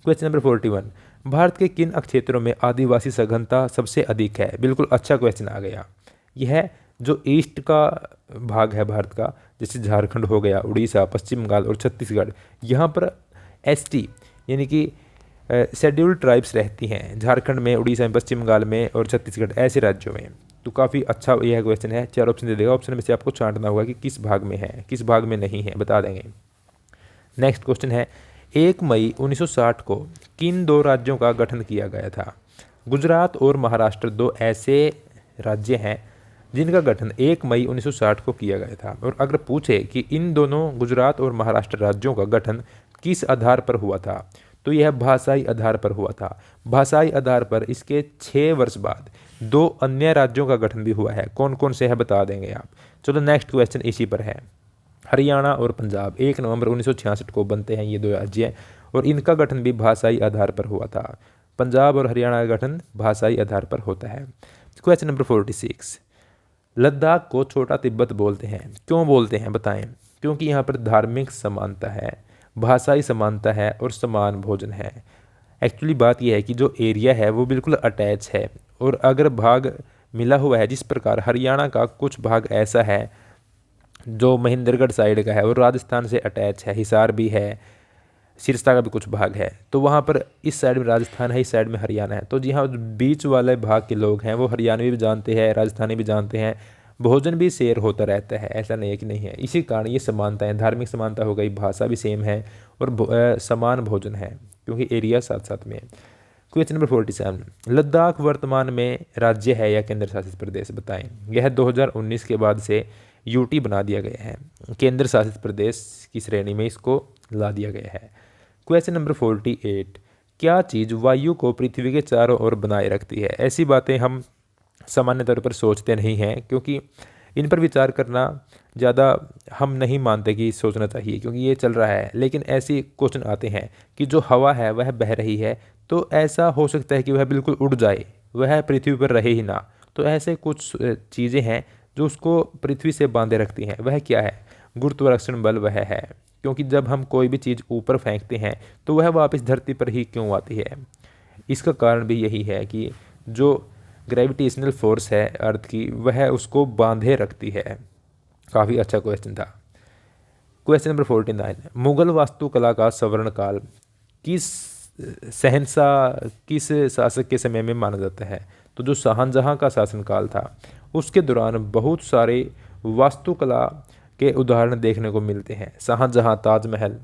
क्वेश्चन नंबर 41, भारत के किन क्षेत्रों में आदिवासी सघनता सबसे अधिक है? बिल्कुल अच्छा क्वेश्चन आ गया। यह जो ईस्ट का भाग है भारत का, जैसे झारखंड हो गया, उड़ीसा, पश्चिम बंगाल और छत्तीसगढ़, यहाँ पर एसटी यानी कि शेड्यूल्ड ट्राइब्स रहती हैं, झारखंड में, उड़ीसा में, पश्चिम बंगाल में और छत्तीसगढ़, ऐसे राज्यों में। तो काफ़ी अच्छा यह क्वेश्चन है। 4 ऑप्शन दे देगा, ऑप्शन में से आपको छांटना होगा कि किस भाग में है, किस भाग में नहीं है, बता देंगे। नेक्स्ट क्वेश्चन है, 1 मई 1960 को किन 2 राज्यों का गठन किया गया था? गुजरात और महाराष्ट्र 2 ऐसे राज्य हैं जिनका गठन 1 मई 1960 को किया गया था। और अगर पूछे कि इन दोनों गुजरात और महाराष्ट्र राज्यों का गठन किस आधार पर हुआ था, तो यह भाषाई आधार पर हुआ था। भाषाई आधार पर इसके 6 वर्ष बाद 2 अन्य राज्यों का गठन भी हुआ है। कौन कौन से है बता देंगे आप। चलो नेक्स्ट क्वेश्चन इसी पर है। हरियाणा और पंजाब 1 नवंबर 1966 को बनते हैं ये 2 राज्य, और इनका गठन भी भाषाई आधार पर हुआ था। पंजाब और हरियाणा का गठन भाषाई आधार पर होता है। क्वेश्चन नंबर 46, लद्दाख को छोटा तिब्बत बोलते हैं, क्यों बोलते हैं बताएं? क्योंकि यहाँ पर धार्मिक समानता है, भाषाई समानता है और समान भोजन है। एक्चुअली बात यह है कि जो एरिया है वो बिल्कुल अटैच है, और अगर भाग मिला हुआ है, जिस प्रकार हरियाणा का कुछ भाग ऐसा है जो महेंद्रगढ़ साइड का है और राजस्थान से अटैच है, हिसार भी है, सिरसा का भी कुछ भाग है, तो वहाँ पर इस साइड में राजस्थान है, इस साइड में हरियाणा है। तो जी हाँ, बीच वाले भाग के लोग हैं वो हरियाणवी भी जानते हैं, राजस्थानी भी जानते हैं, भोजन भी शेयर होता रहता है, ऐसा नहीं है कि नहीं है। इसी कारण ये समानता है, धार्मिक समानता हो गई, भाषा भी सेम है और समान भोजन है, क्योंकि एरिया साथ साथ में है। क्वेश्चन नंबर 47, लद्दाख वर्तमान में राज्य है या केंद्र शासित प्रदेश बताएं? यह 2019 के बाद से यूटी बना दिया गया है, केंद्र शासित प्रदेश की श्रेणी में इसको ला दिया गया है। क्वेश्चन नंबर 48, क्या चीज़ वायु को पृथ्वी के चारों ओर बनाए रखती है? ऐसी बातें हम सामान्य तौर पर सोचते नहीं हैं, क्योंकि इन पर विचार करना ज़्यादा हम नहीं मानते कि सोचना चाहिए, क्योंकि ये चल रहा है। लेकिन ऐसे क्वेश्चन आते हैं कि जो हवा है वह बह रही है, तो ऐसा हो सकता है कि वह बिल्कुल उड़ जाए, वह पृथ्वी पर रहे ही ना। तो ऐसे कुछ चीज़ें हैं जो उसको पृथ्वी से बांधे रखती हैं। वह क्या है? गुरुत्वाकर्षण बल वह है, क्योंकि जब हम कोई भी चीज़ ऊपर फेंकते हैं तो वह वापस धरती पर ही क्यों आती है? इसका कारण भी यही है कि जो ग्रेविटेशनल फोर्स है अर्थ की, वह उसको बांधे रखती है। काफ़ी अच्छा क्वेश्चन था। क्वेश्चन नंबर 49, मुगल वास्तुकला का स्वर्ण काल किस किस शासक के समय में माना जाता है? तो जो शाहजहां का शासनकाल था उसके दौरान बहुत सारे वास्तुकला के उदाहरण देखने को मिलते हैं। शाहजहां, ताजमहल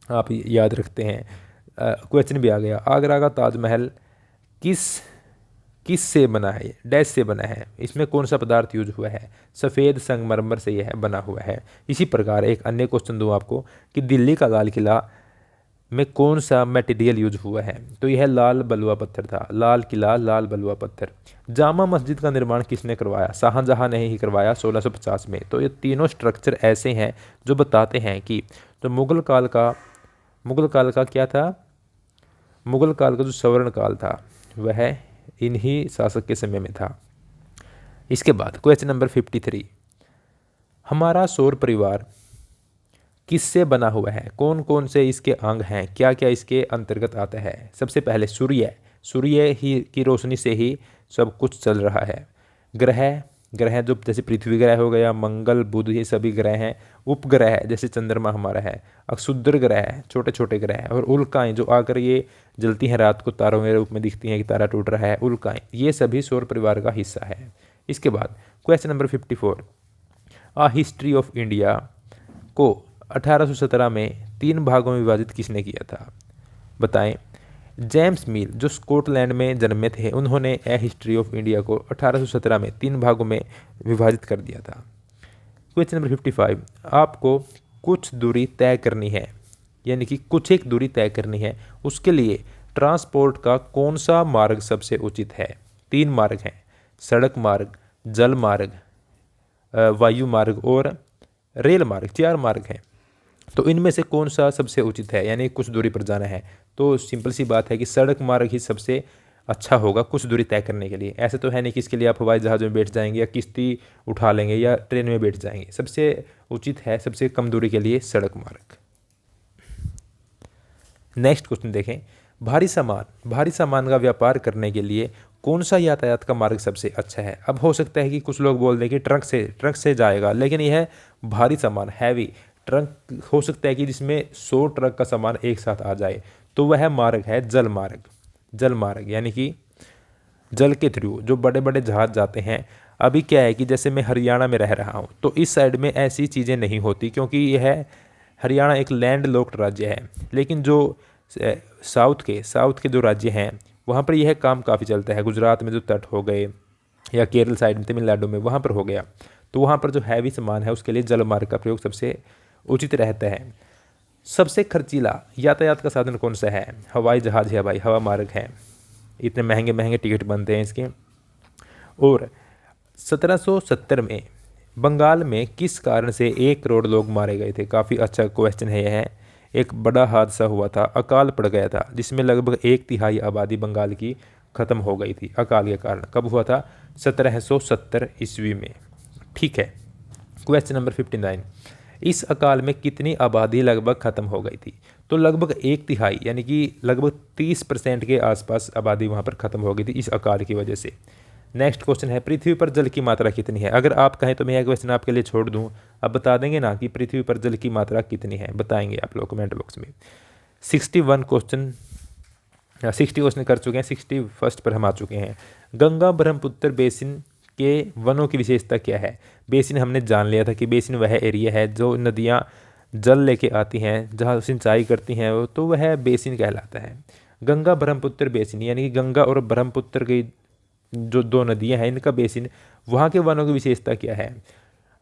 आप याद रखते हैं। क्वेश्चन भी आ गया, आगरा का ताजमहल किस किस से बना है? डैश से बना है। इसमें कौन सा पदार्थ यूज हुआ है? सफ़ेद संगमरमर से यह बना हुआ है। इसी प्रकार एक अन्य क्वेश्चन दूँ आपको कि दिल्ली का लाल किला में कौन सा मटेरियल यूज हुआ है? तो यह लाल बलुआ पत्थर था। लाल किला, लाल बलुआ पत्थर। जामा मस्जिद का निर्माण किसने करवाया? शाहजहां ने ही करवाया 1650 में। तो ये तीनों स्ट्रक्चर ऐसे हैं जो बताते हैं कि जो मुगल काल का क्या था? मुगल काल का जो स्वर्ण काल था वह इन्हीं शासक के समय में था। इसके बाद क्वेश्चन नंबर 53, हमारा सौर परिवार किससे बना हुआ है? कौन कौन से इसके अंग हैं? क्या क्या इसके अंतर्गत आता है? सबसे पहले सूर्य ही की रोशनी से ही सब कुछ चल रहा है। ग्रह जो जैसे पृथ्वी ग्रह हो गया, मंगल, बुध, ये सभी ग्रह हैं। उपग्रह है जैसे चंद्रमा हमारा है। क्षुद्र ग्रह है, छोटे छोटे ग्रह हैं। और उल्काएं जो आकर ये जलती हैं रात को, तारों के रूप में दिखती हैं कि तारा टूट रहा है, उल्काएं, ये सभी सौर परिवार का हिस्सा है। इसके बाद क्वेश्चन नंबर 54, आ हिस्ट्री ऑफ इंडिया को 1817 में 3 भागों में विभाजित किसने किया था? बताएं। जेम्स मिल जो स्कॉटलैंड में जन्मे थे, उन्होंने ए हिस्ट्री ऑफ इंडिया को 1817 में 3 भागों में विभाजित कर दिया था। क्वेश्चन नंबर 55, आपको कुछ दूरी तय करनी है, यानी कि कुछ एक दूरी तय करनी है, उसके लिए ट्रांसपोर्ट का कौन सा मार्ग सबसे उचित है? 3 मार्ग हैं, सड़क मार्ग, जल मार्ग, वायु मार्ग और रेल मार्ग। 4 मार्ग हैं। तो इनमें से कौन सा सबसे उचित है, यानी कुछ दूरी पर जाना है? तो सिंपल सी बात है कि सड़क मार्ग ही सबसे अच्छा होगा कुछ दूरी तय करने के लिए। ऐसे तो है नहीं कि इसके लिए आप हवाई जहाज़ में बैठ जाएंगे या किश्ती उठा लेंगे या ट्रेन में बैठ जाएंगे। सबसे उचित है सबसे कम दूरी के लिए सड़क मार्ग। नेक्स्ट क्वेश्चन देखें, भारी सामान का व्यापार करने के लिए कौन सा यातायात का मार्ग सबसे अच्छा है? अब हो सकता है कि कुछ लोग बोल दें कि ट्रक से जाएगा, लेकिन यह भारी सामान, हैवी ट्रक हो सकता है कि जिसमें 100 ट्रक का सामान एक साथ आ जाए, तो वह मार्ग है जल मार्ग, यानी कि जल के थ्रू जो बड़े बड़े जहाज जाते हैं। अभी क्या है कि जैसे मैं हरियाणा में रह रहा हूँ, तो इस साइड में ऐसी चीज़ें नहीं होती क्योंकि यह हरियाणा एक लैंड लॉक्ड राज्य है। लेकिन जो साउथ के जो राज्य हैं वहाँ पर यह काम काफ़ी चलता है। गुजरात में जो तट हो गए या केरल साइड में, तमिलनाडु में, वहाँ पर हो गया, तो वहाँ पर जो हैवी सामान है उसके लिए जल मार्ग का प्रयोग सबसे उचित रहता है। सबसे खर्चीला यातायात का साधन कौन सा है? हवाई जहाज़ है भाई, हवा मार्ग है। इतने महंगे महंगे टिकट बनते हैं इसके। और 1770 में बंगाल में किस कारण से 1 करोड़ लोग मारे गए थे? काफ़ी अच्छा क्वेश्चन है यह। एक बड़ा हादसा हुआ था, अकाल पड़ गया था, जिसमें लगभग 1/3 आबादी बंगाल की ख़त्म हो गई थी अकाल के कारण। कब हुआ था? 1770 ईस्वी में। ठीक है। क्वेश्चन नंबर 59, इस अकाल में कितनी आबादी लगभग ख़त्म हो गई थी? तो लगभग 1/3 यानी कि लगभग 30% के आसपास आबादी वहाँ पर ख़त्म हो गई थी इस अकाल की वजह से। नेक्स्ट क्वेश्चन है, पृथ्वी पर जल की मात्रा कितनी है? अगर आप कहें तो मैं यह क्वेश्चन आपके लिए छोड़ दूं, आप बता देंगे ना कि पृथ्वी पर जल की मात्रा कितनी है? बताएंगे आप लोग कमेंट बॉक्स में। 61 क्वेश्चन 60 क्वेश्चन कर चुके हैं, 61 पर हम आ चुके हैं। गंगा ब्रह्मपुत्र बेसिन के वनों की विशेषता क्या है? बेसिन हमने जान लिया था कि बेसिन वह एरिया है जो नदियाँ जल लेके आती हैं, जहाँ सिंचाई करती हैं, तो वह बेसिन कहलाता है। गंगा ब्रह्मपुत्र बेसिन यानी कि गंगा और ब्रह्मपुत्र की जो 2 नदियां हैं इनका बेसिन, वहाँ के वनों की विशेषता क्या है?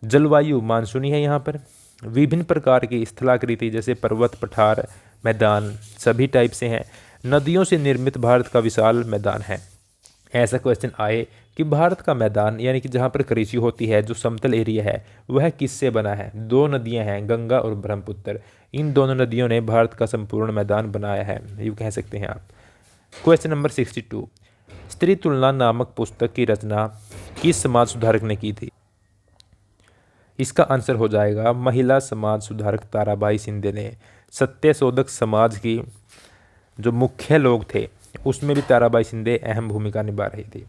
जलवायु मानसूनी है यहाँ पर। विभिन्न प्रकार की स्थलाकृति जैसे पर्वत, पठार, मैदान सभी टाइप से हैं। नदियों से निर्मित भारत का विशाल मैदान है। ऐसा क्वेश्चन आए कि भारत का मैदान यानी कि जहाँ पर कृषि होती है, जो समतल एरिया है, वह किससे बना है? 2 नदियाँ हैं, गंगा और ब्रह्मपुत्र। इन दोनों नदियों ने भारत का संपूर्ण मैदान बनाया है, यूँ कह सकते हैं आप। क्वेश्चन नंबर 62, स्त्री तुलना नामक पुस्तक की रचना किस समाज सुधारक ने की थी? इसका आंसर हो जाएगा महिला समाज सुधारक ताराबाई शिंदे ने। सत्यशोधक समाज की जो मुख्य लोग थे उसमें भी ताराबाई शिंदे अहम भूमिका निभा रही थी।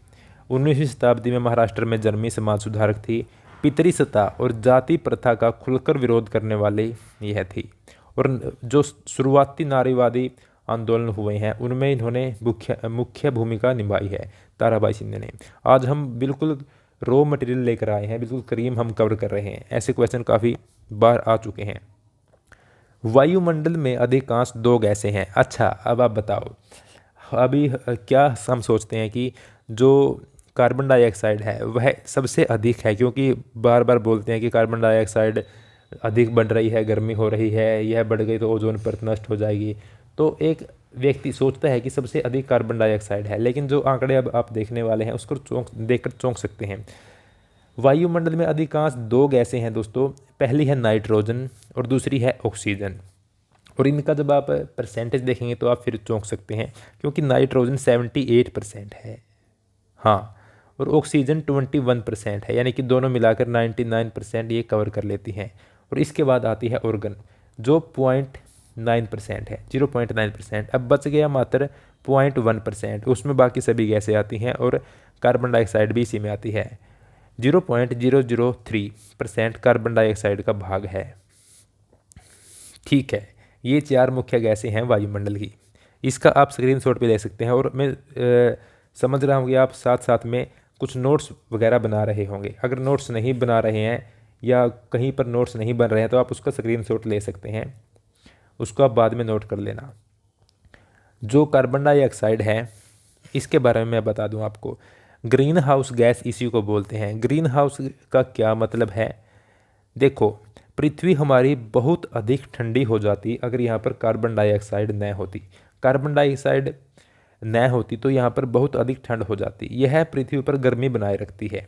19वीं शताब्दी में महाराष्ट्र में जन्मी समाज सुधारक थी। पितरी सत्ता और जाति प्रथा का खुलकर विरोध करने वाले यह थी। और जो शुरुआती नारीवादी आंदोलन हुए हैं उनमें इन्होंने मुख्य भूमिका निभाई है, ताराबाई शिंदे ने। आज हम बिल्कुल रॉ मटेरियल लेकर आए हैं, बिल्कुल करीम हम कवर कर रहे हैं, ऐसे क्वेश्चन काफ़ी बार आ चुके हैं। वायुमंडल में अधिकांश दो गैसें हैं। अच्छा, अब आप बताओ, अभी क्या हम सोचते हैं कि जो कार्बन डाइऑक्साइड है वह सबसे अधिक है, क्योंकि बार बार बोलते हैं कि कार्बन डाइऑक्साइड अधिक बढ़ रही है, गर्मी हो रही है, यह बढ़ गई तो ओजोन परत नष्ट हो जाएगी। तो एक व्यक्ति सोचता है कि सबसे अधिक कार्बन डाइऑक्साइड है, लेकिन जो आंकड़े अब आप देखने वाले हैं उसको देखकर चौंक सकते हैं। वायुमंडल में अधिकांश दो गैसें हैं दोस्तों, पहली है नाइट्रोजन और दूसरी है ऑक्सीजन। और इनका जब आप परसेंटेज देखेंगे तो आप फिर चौंक सकते हैं, क्योंकि नाइट्रोजन 78% है, हाँ, और ऑक्सीजन 21% है, यानी कि दोनों मिलाकर 99% ये कवर कर लेती हैं। और इसके बाद आती है ऑर्गन जो 0.9% है, 0.9%। अब बच गया मात्र 0.1%, उसमें बाकी सभी गैसें आती हैं और कार्बन डाइऑक्साइड भी इसी में आती है। 0.003% कार्बन डाइऑक्साइड का भाग है। ठीक है, ये चार मुख्य गैसें हैं वायुमंडल की। इसका आप स्क्रीनशॉट पे ले सकते हैं। और मैं समझ रहा हूँ कि आप साथ साथ में कुछ नोट्स वगैरह बना रहे होंगे। अगर नोट्स नहीं बना रहे हैं या कहीं पर नोट्स नहीं बन रहे हैं तो आप उसका स्क्रीनशॉट ले सकते हैं, उसको आप बाद में नोट कर लेना। जो कार्बन डाइऑक्साइड है इसके बारे में मैं बता दूं आपको। ग्रीन हाउस गैस इसी को बोलते हैं। ग्रीन हाउस का क्या मतलब है? देखो, पृथ्वी हमारी बहुत अधिक ठंडी हो जाती अगर यहाँ पर कार्बन डाइऑक्साइड न होती। कार्बन डाइऑक्साइड न होती तो यहाँ पर बहुत अधिक ठंड हो जाती। यह पृथ्वी पर गर्मी बनाए रखती है,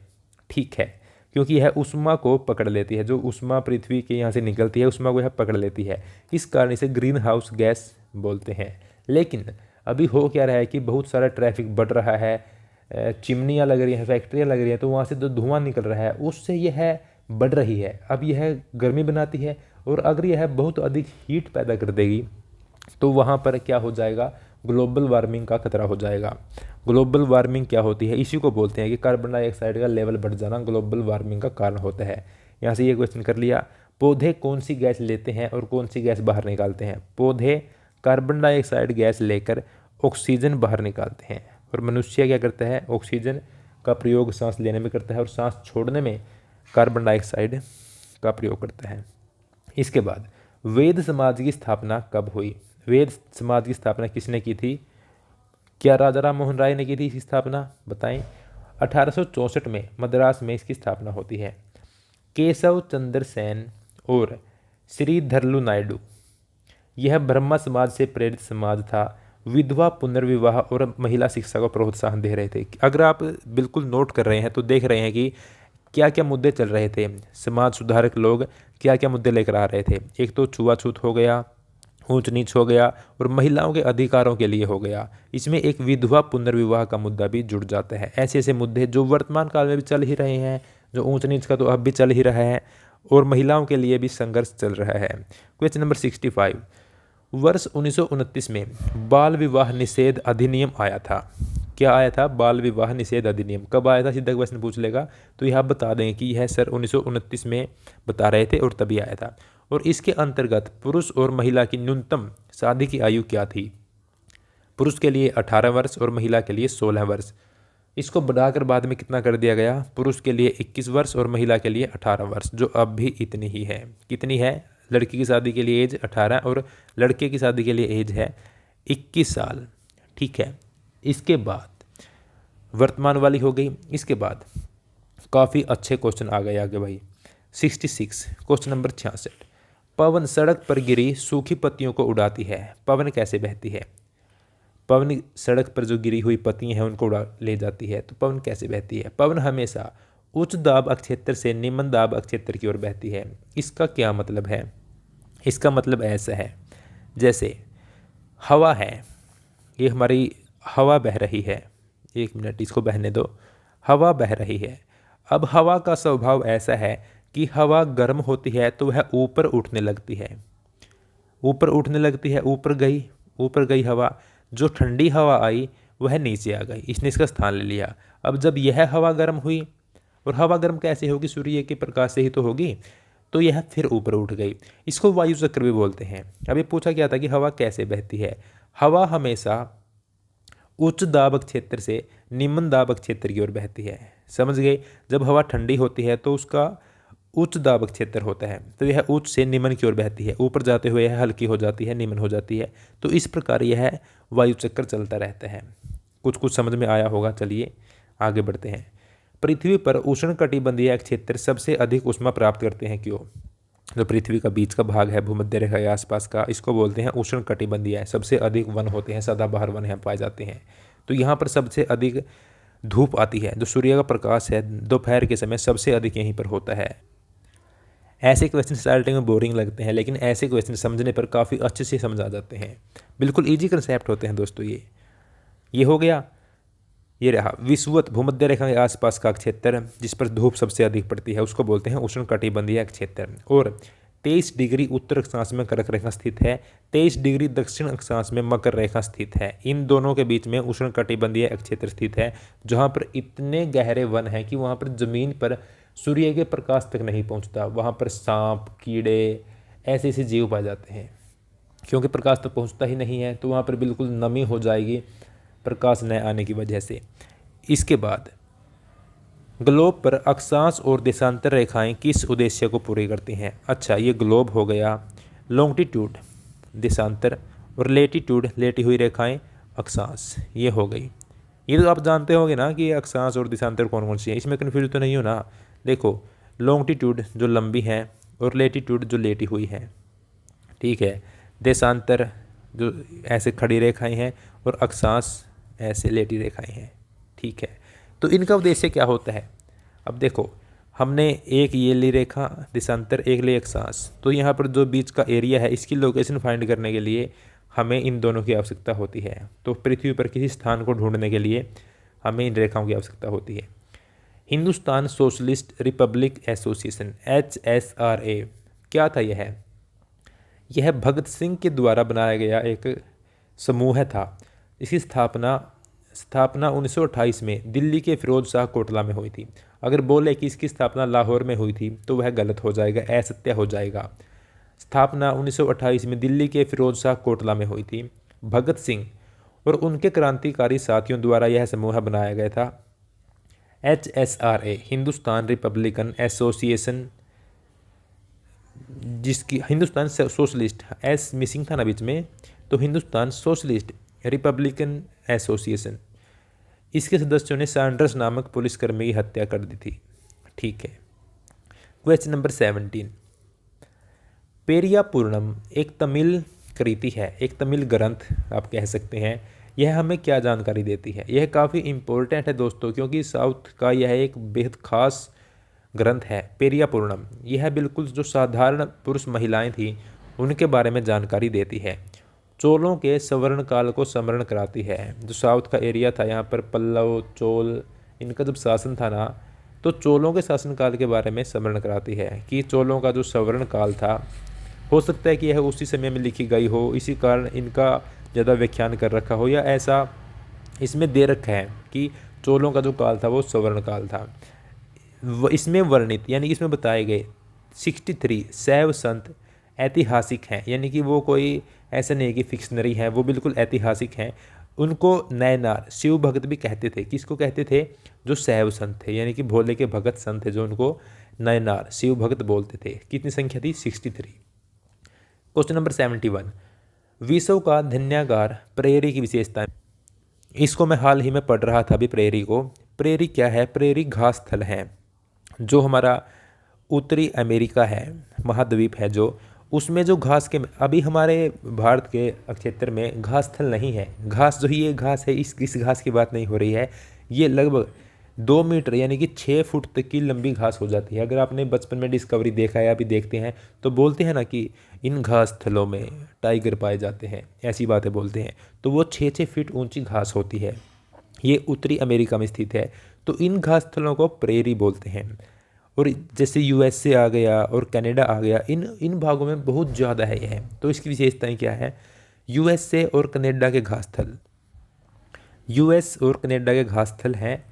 ठीक है, क्योंकि यह ऊष्मा को पकड़ लेती है। जो ऊष्मा पृथ्वी के यहाँ से निकलती है ऊष्मा को यह पकड़ लेती है, इस कारण इसे ग्रीन हाउस गैस बोलते हैं। लेकिन अभी हो क्या रहा है कि बहुत सारा ट्रैफिक बढ़ रहा है, चिमनियाँ लग रही हैं, फैक्ट्रियाँ लग रही हैं, तो वहाँ से जो धुआं निकल रहा है उससे यह बढ़ रही है। अब यह गर्मी बनाती है और अगर यह बहुत अधिक हीट पैदा कर देगी तो वहाँ पर क्या हो जाएगा, ग्लोबल वार्मिंग का खतरा हो जाएगा। ग्लोबल वार्मिंग क्या होती है? इसी को बोलते हैं कि कार्बन डाइऑक्साइड का लेवल बढ़ जाना ग्लोबल वार्मिंग का कारण होता है। यहाँ से ये क्वेश्चन कर लिया। पौधे कौन सी गैस लेते हैं और कौन सी गैस बाहर निकालते हैं? पौधे कार्बन डाइऑक्साइड गैस लेकर ऑक्सीजन बाहर निकालते हैं। और मनुष्य क्या करता है? ऑक्सीजन का प्रयोग सांस लेने में करता है और सांस छोड़ने में कार्बन डाइऑक्साइड का प्रयोग करता है। इसके बाद वेद समाज की स्थापना कब हुई? वेद समाज की स्थापना किसने की थी? क्या राजा राम मोहन राय ने की थी इसकी स्थापना? बताएं। 1864 में मद्रास में इसकी स्थापना होती है। केशव चंद्र सेन और श्रीधरलू नायडू, यह ब्रह्मा समाज से प्रेरित समाज था। विधवा पुनर्विवाह और महिला शिक्षा को प्रोत्साहन दे रहे थे। अगर आप बिल्कुल नोट कर रहे हैं तो देख रहे हैं कि क्या क्या मुद्दे चल रहे थे। समाज सुधारक लोग क्या क्या मुद्दे लेकर आ रहे थे। एक तो छुआछूत हो गया, ऊंच नीच हो गया और महिलाओं के अधिकारों के लिए हो गया। इसमें एक विधवा पुनर्विवाह का मुद्दा भी जुड़ जाता है। ऐसे ऐसे मुद्दे जो वर्तमान काल में भी चल ही रहे हैं, जो ऊंच नीच का तो अब भी चल ही रहा है और महिलाओं के लिए भी संघर्ष चल रहा है। क्वेश्चन नंबर 65, वर्ष 1929 में बाल विवाह निषेध अधिनियम आया था। क्या आया था? बाल विवाह निषेध अधिनियम। कब आया था? सीधा क्वेश्चन पूछ लेगा तो यह बता देंगे कि यह सर 1929 में बता रहे थे और तभी आया था। और इसके अंतर्गत पुरुष और महिला की न्यूनतम शादी की आयु क्या थी? पुरुष के लिए 18 वर्ष और महिला के लिए 16 वर्ष। इसको बढ़ाकर बाद में कितना कर दिया गया? पुरुष के लिए 21 वर्ष और महिला के लिए 18 वर्ष, जो अब भी इतनी ही है। कितनी है? लड़की की शादी के लिए एज 18 और लड़के की शादी के लिए एज है 21 साल, ठीक है। इसके बाद वर्तमान वाली हो गई। इसके बाद काफ़ी अच्छे क्वेश्चन आ गए आगे भाई। 66 क्वेश्चन नंबर 66, पवन सड़क पर गिरी सूखी पत्तियों को उड़ाती है, पवन कैसे बहती है? पवन सड़क पर जो गिरी हुई पत्तियां हैं उनको उड़ा ले जाती है, तो पवन कैसे बहती है? पवन हमेशा उच्च दाब अक्षेत्र से निम्न दाब अक्षेत्र की ओर बहती है। इसका क्या मतलब है? इसका मतलब ऐसा है, जैसे हवा है, ये हमारी हवा बह रही है, एक मिनट इसको बहने दो। हवा बह रही है। अब हवा का स्वभाव ऐसा है कि हवा गर्म होती है तो वह ऊपर उठने लगती है, ऊपर उठने लगती है, ऊपर गई हवा। जो ठंडी हवा आई वह नीचे आ गई, इसने इसका स्थान ले लिया। अब जब यह हवा गर्म हुई और हवा गर्म कैसे होगी, सूर्य के प्रकाश से ही तो होगी। तो यह फिर ऊपर उठ गई। इसको वायु चक्र भी बोलते हैं। अभी पूछा गया था कि हवा कैसे बहती है। हवा हमेशा उच्च दाब क्षेत्र से निम्न दाब क्षेत्र की ओर बहती है। समझ गए। जब हवा ठंडी होती है तो उसका उच्च दाब क्षेत्र होता है, तो यह उच्च से निम्न की ओर बहती है, ऊपर जाते हुए यह हल्की हो जाती है, निम्न हो जाती है। तो इस प्रकार यह वायु चक्र चलता रहता है। कुछ कुछ समझ में आया होगा। चलिए आगे बढ़ते हैं। पृथ्वी पर उष्णकटिबंधीय क्षेत्र सबसे अधिक ऊष्मा प्राप्त करते हैं। क्यों? जो पृथ्वी का बीच का भाग है भूमध्य रेखा के आसपास का, इसको बोलते हैं उष्णकटिबंधीय। सबसे अधिक वन होते हैं, सदाबहार वन यहाँ पाए जाते हैं। तो यहाँ पर सबसे अधिक धूप आती है। जो सूर्य का प्रकाश है दोपहर के समय सबसे अधिक यहीं पर होता है। ऐसे क्वेश्चन स्टार्टिंग में बोरिंग लगते हैं, लेकिन ऐसे क्वेश्चन समझने पर काफ़ी अच्छे से समझ आ जाते हैं। बिल्कुल ईजी कंसेप्ट होते हैं दोस्तों। ये हो गया। ये रहा विषुवत भूमध्य रेखा के आसपास का क्षेत्र जिस पर धूप सबसे अधिक पड़ती है, उसको बोलते हैं उष्णकटिबंधीय क्षेत्र। और 23 डिग्री उत्तर अक्षांश में कर्क रेखा स्थित है, 23 डिग्री दक्षिण अक्षांश में मकर रेखा स्थित है। इन दोनों के बीच में उष्णकटिबंधीय क्षेत्र स्थित है, जहाँ पर इतने गहरे वन हैं कि वहाँ पर जमीन पर सूर्य के प्रकाश तक नहीं पहुँचता। वहाँ पर सांप, कीड़े, ऐसे ऐसे जीव पाए जाते हैं। क्योंकि प्रकाश तो पहुँचता ही नहीं है, तो वहाँ पर बिल्कुल नमी हो जाएगी प्रकाश न आने की वजह से। इसके बाद ग्लोब पर अक्षांश और देशांतर रेखाएं किस उद्देश्य को पूरी करती हैं? अच्छा, ये ग्लोब हो गया, लॉन्गिट्यूड देशांतर और लेटीट्यूड लेटी हुई रेखाएं अक्षांश, ये हो गई। ये तो आप जानते होंगे ना कि अक्षांश और देशांतर कौन कौन सी है, इसमें कन्फ्यूज तो नहीं हो ना। देखो, लॉन्गिट्यूड जो लंबी है और लेटीट्यूड जो लेटी हुई है, ठीक है। देशांतर जो ऐसे खड़ी रेखाएं हैं और अक्षांश ऐसे लेटी रेखाएं हैं, ठीक है। तो इनका उद्देश्य क्या होता है? अब देखो, हमने एक ये ली रेखा देशांतर, एक ली अक्षांश। तो यहाँ पर जो बीच का एरिया है, इसकी लोकेशन फाइंड करने के लिए हमें इन दोनों की आवश्यकता होती है। तो पृथ्वी पर किसी स्थान को ढूंढने के लिए हमें इन रेखाओं की आवश्यकता होती है। Hindustan socialist Republic association HSRA क्या था? यह भगत सिंह के द्वारा बनाया गया एक समूह था। इसकी स्थापना 1928 में दिल्ली के फिरोज शाह कोटला में हुई थी। अगर बोले कि इसकी स्थापना लाहौर में हुई थी तो वह गलत हो जाएगा, असत्य हो जाएगा। स्थापना 1928 में दिल्ली के फिरोज शाह कोटला में हुई थी। भगत सिंह और उनके क्रांतिकारी साथियों द्वारा यह समूह बनाया गया था। HSRA हिंदुस्तान रिपब्लिकन एसोसिएशन, जिसकी हिंदुस्तान सोशलिस्ट, एस मिसिंग था ना बीच में, तो हिंदुस्तान सोशलिस्ट रिपब्लिकन एसोसिएशन, इसके सदस्यों ने सैंडर्स नामक पुलिसकर्मी की हत्या कर दी थी, ठीक है। Question number 17। पेरिया पूर्णम एक तमिल कृति है, एक तमिल ग्रंथ आप कह सकते हैं। यह हमें क्या जानकारी देती है? यह काफ़ी इम्पोर्टेंट है दोस्तों, क्योंकि साउथ का यह एक बेहद खास ग्रंथ है पेरिया पूर्णम। यह बिल्कुल जो साधारण पुरुष महिलाएं थीं उनके बारे में जानकारी देती है। चोलों के स्वर्ण काल को स्मरण कराती है। जो साउथ का एरिया था, यहाँ पर पल्लव, चोल, इनका जब शासन था ना, तो चोलों के शासनकाल के बारे में स्मरण कराती है कि चोलों का जो स्वर्ण काल था, हो सकता है कि यह उसी समय में लिखी गई हो, इसी कारण इनका ज़्यादा व्याख्यान कर रखा हो, या ऐसा इसमें दे रखा है कि चोलों का जो काल था वो स्वर्ण काल था। इसमें वर्णित यानी कि इसमें बताए गए 63 शैव संत ऐतिहासिक हैं, यानी कि वो कोई ऐसा नहीं है कि फिक्शनरी है, वो बिल्कुल ऐतिहासिक हैं। उनको नयनार शिव भक्त भी कहते थे। किसको कहते थे? जो शैव संत थे, यानी कि भोले के भगत संत थे, जो उनको नयनार शिव भक्त बोलते थे। कितनी संख्या थी? 63। Question number 71। विश्व का धन्यागार प्रेरी की विशेषताएं। इसको मैं हाल ही में पढ़ रहा था अभी प्रेरी को। प्रेरी क्या है? प्रेरी घास स्थल है। जो हमारा उत्तरी अमेरिका है, महाद्वीप है, जो उसमें जो घास के, अभी हमारे भारत के क्षेत्र में घास स्थल नहीं है। घास जो ये घास है, इस घास की बात नहीं हो रही है। ये लगभग 2 मीटर यानी कि 6 फुट तक की लंबी घास हो जाती है। अगर आपने बचपन में डिस्कवरी देखा है, अभी देखते हैं, तो बोलते हैं ना कि इन घास स्थलों में टाइगर पाए जाते हैं, ऐसी बातें बोलते हैं। तो वो 6-6 फीट ऊंची घास होती है। ये उत्तरी अमेरिका में स्थित है। तो इन घास स्थलों को प्रेरी बोलते हैं। और जैसे USA आ गया और कनाडा आ गया, इन भागों में बहुत ज़्यादा है यह। तो इसकी विशेषताएं क्या है? USA और कनाडा के घास स्थल, US और कनाडा के घास स्थल हैं।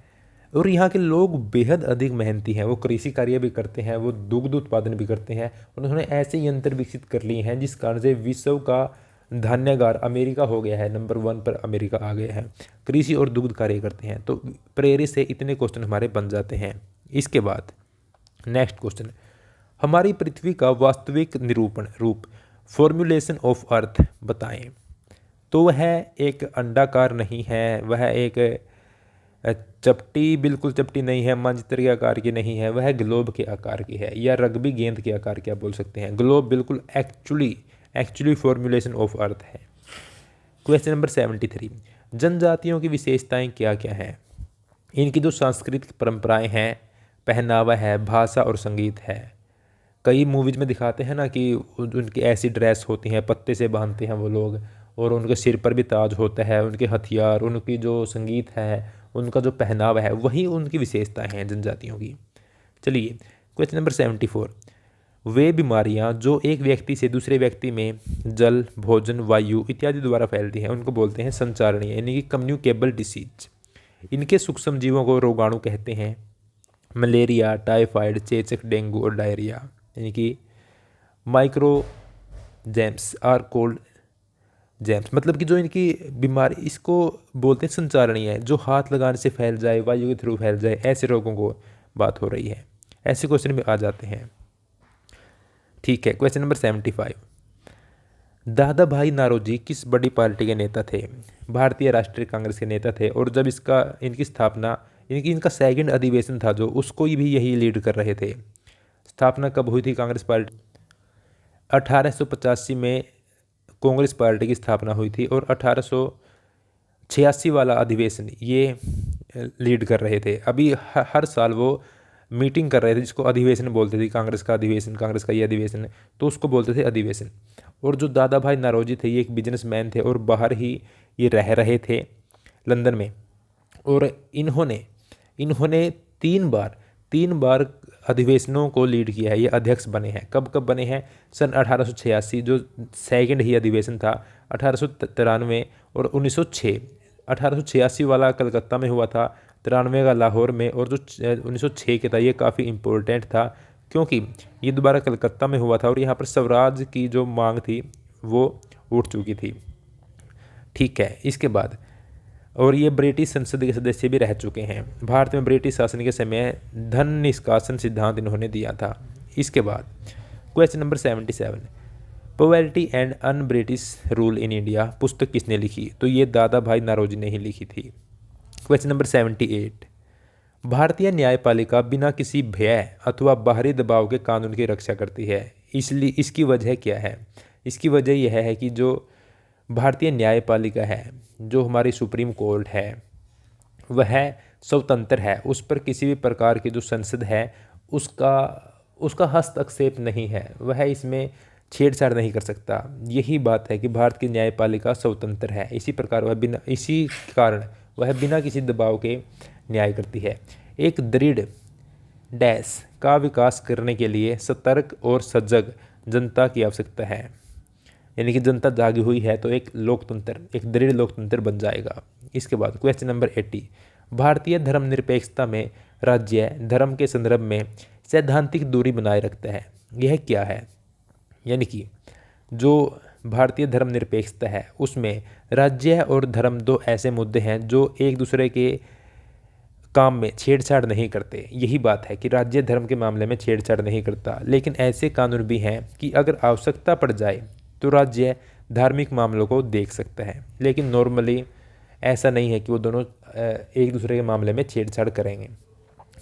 और यहाँ के लोग बेहद अधिक मेहनती हैं। वो कृषि कार्य भी करते हैं, वो दुग्ध उत्पादन भी करते हैं। उन्होंने ऐसे यंत्र विकसित कर लिए हैं जिस कारण से विश्व का धान्यागार अमेरिका हो गया है, नंबर 1 पर अमेरिका आ गया है। कृषि और दुग्ध कार्य करते हैं। तो प्रेरित से इतने क्वेश्चन हमारे बन जाते हैं। इसके बाद नेक्स्ट क्वेश्चन, हमारी पृथ्वी का वास्तविक निरूपण रूप फॉर्मूलेशन ऑफ अर्थ बताएं। तो वह एक अंडाकार नहीं है, वह एक चपटी, बिल्कुल चपटी नहीं है, मानचित्र के आकार की नहीं है, वह ग्लोब के आकार की है, या रग्बी गेंद के आकार की आप बोल सकते हैं। ग्लोब बिल्कुल एक्चुअली फॉर्मूलेशन ऑफ अर्थ है। क्वेश्चन नंबर 73, जनजातियों की विशेषताएं क्या क्या हैं? इनकी जो सांस्कृतिक परंपराएं हैं, पहनावा है, भाषा और संगीत है। कई मूवीज में दिखाते हैं ना कि उनकी ऐसी ड्रेस होती हैं, पत्ते से बांधते हैं वो लोग, और उनके सिर पर भी ताज होता है, उनके हथियार, उनकी जो संगीत है, उनका जो पहनावा है, वही उनकी विशेषताएं हैं जनजातियों की। चलिए क्वेश्चन नंबर 74, वे बीमारियां जो एक व्यक्ति से दूसरे व्यक्ति में जल, भोजन, वायु इत्यादि द्वारा फैलती हैं उनको बोलते हैं संचारणीय, यानी कि कम्युनिकेबल डिसीज। इनके सूक्ष्म जीवों को रोगाणु कहते हैं। मलेरिया, टाइफाइड, चेचक, डेंगू और डायरिया, यानी कि micro germs are called germs, मतलब कि जो इनकी बीमारी, इसको बोलते हैं संचारणीय है, जो हाथ लगाने से फैल जाए, वायु के थ्रू फैल जाए, ऐसे रोगों को बात हो रही है। ऐसे क्वेश्चन में आ जाते हैं। ठीक है, क्वेश्चन नंबर 75, दादा भाई नारोजी किस बड़ी पार्टी के नेता थे? भारतीय राष्ट्रीय कांग्रेस के नेता थे, और जब इनकी स्थापना, इनका सेकंड अधिवेशन था जो, उसको भी यही लीड कर रहे थे। स्थापना कब हुई थी कांग्रेस पार्टी? 1885 में कांग्रेस पार्टी की स्थापना हुई थी, और 1886 वाला अधिवेशन ये लीड कर रहे थे। अभी हर साल वो मीटिंग कर रहे थे, जिसको अधिवेशन बोलते थे। कांग्रेस का अधिवेशन, कांग्रेस का ये अधिवेशन, तो उसको बोलते थे अधिवेशन। और जो दादा भाई नारोजी थे, ये एक बिजनेसमैन थे, और बाहर ही ये रह रहे थे लंदन में। और इन्होंने तीन बार अधिवेशनों को लीड किया है, ये अध्यक्ष बने हैं। कब कब बने हैं? सन 1886 जो सेकंड ही अधिवेशन था, 1893 और 1906। 1886 वाला कलकत्ता में हुआ था, 93 का लाहौर में, और जो 1906 के था ये काफ़ी इम्पोर्टेंट था, क्योंकि ये दोबारा कलकत्ता में हुआ था, और यहाँ पर स्वराज की जो मांग थी वो उठ चुकी थी। ठीक है, इसके बाद, और ये ब्रिटिश संसद के सदस्य भी रह चुके हैं। भारत में ब्रिटिश शासन के समय धन निष्कासन सिद्धांत इन्होंने दिया था। इसके बाद question number 77, poverty and un British rule in India पुस्तक किसने लिखी? तो ये दादा भाई नारोजी ने ही लिखी थी। क्वेश्चन नंबर 78, भारतीय न्यायपालिका बिना किसी भय अथवा बाहरी दबाव के कानून की रक्षा करती है, इसलिए इसकी वजह क्या है? इसकी वजह यह है कि जो भारतीय न्यायपालिका है, जो हमारी सुप्रीम कोर्ट है, वह स्वतंत्र है। उस पर किसी भी प्रकार की जो संसद है उसका हस्तक्षेप नहीं है, वह इसमें छेड़छाड़ नहीं कर सकता। यही बात है कि भारत की न्यायपालिका स्वतंत्र है, इसी कारण वह बिना किसी दबाव के न्याय करती है। एक दृढ़ डैश का विकास करने के लिए सतर्क और सजग जनता की आवश्यकता है, यानी कि जनता जागी हुई है तो एक दृढ़ लोकतंत्र बन जाएगा। इसके बाद क्वेश्चन नंबर 80, भारतीय धर्मनिरपेक्षता में राज्य धर्म के संदर्भ में सैद्धांतिक दूरी बनाए रखता है, यह क्या है? यानी कि जो भारतीय धर्मनिरपेक्षता है उसमें राज्य और धर्म दो ऐसे मुद्दे हैं जो एक दूसरे के काम में छेड़छाड़ नहीं करते। यही बात है कि राज्य धर्म के मामले में छेड़छाड़ नहीं करता, लेकिन ऐसे कानून भी हैं कि अगर आवश्यकता पड़ जाए तो राज्य धार्मिक मामलों को देख सकता है, लेकिन नॉर्मली ऐसा नहीं है कि वो दोनों एक दूसरे के मामले में छेड़छाड़ करेंगे।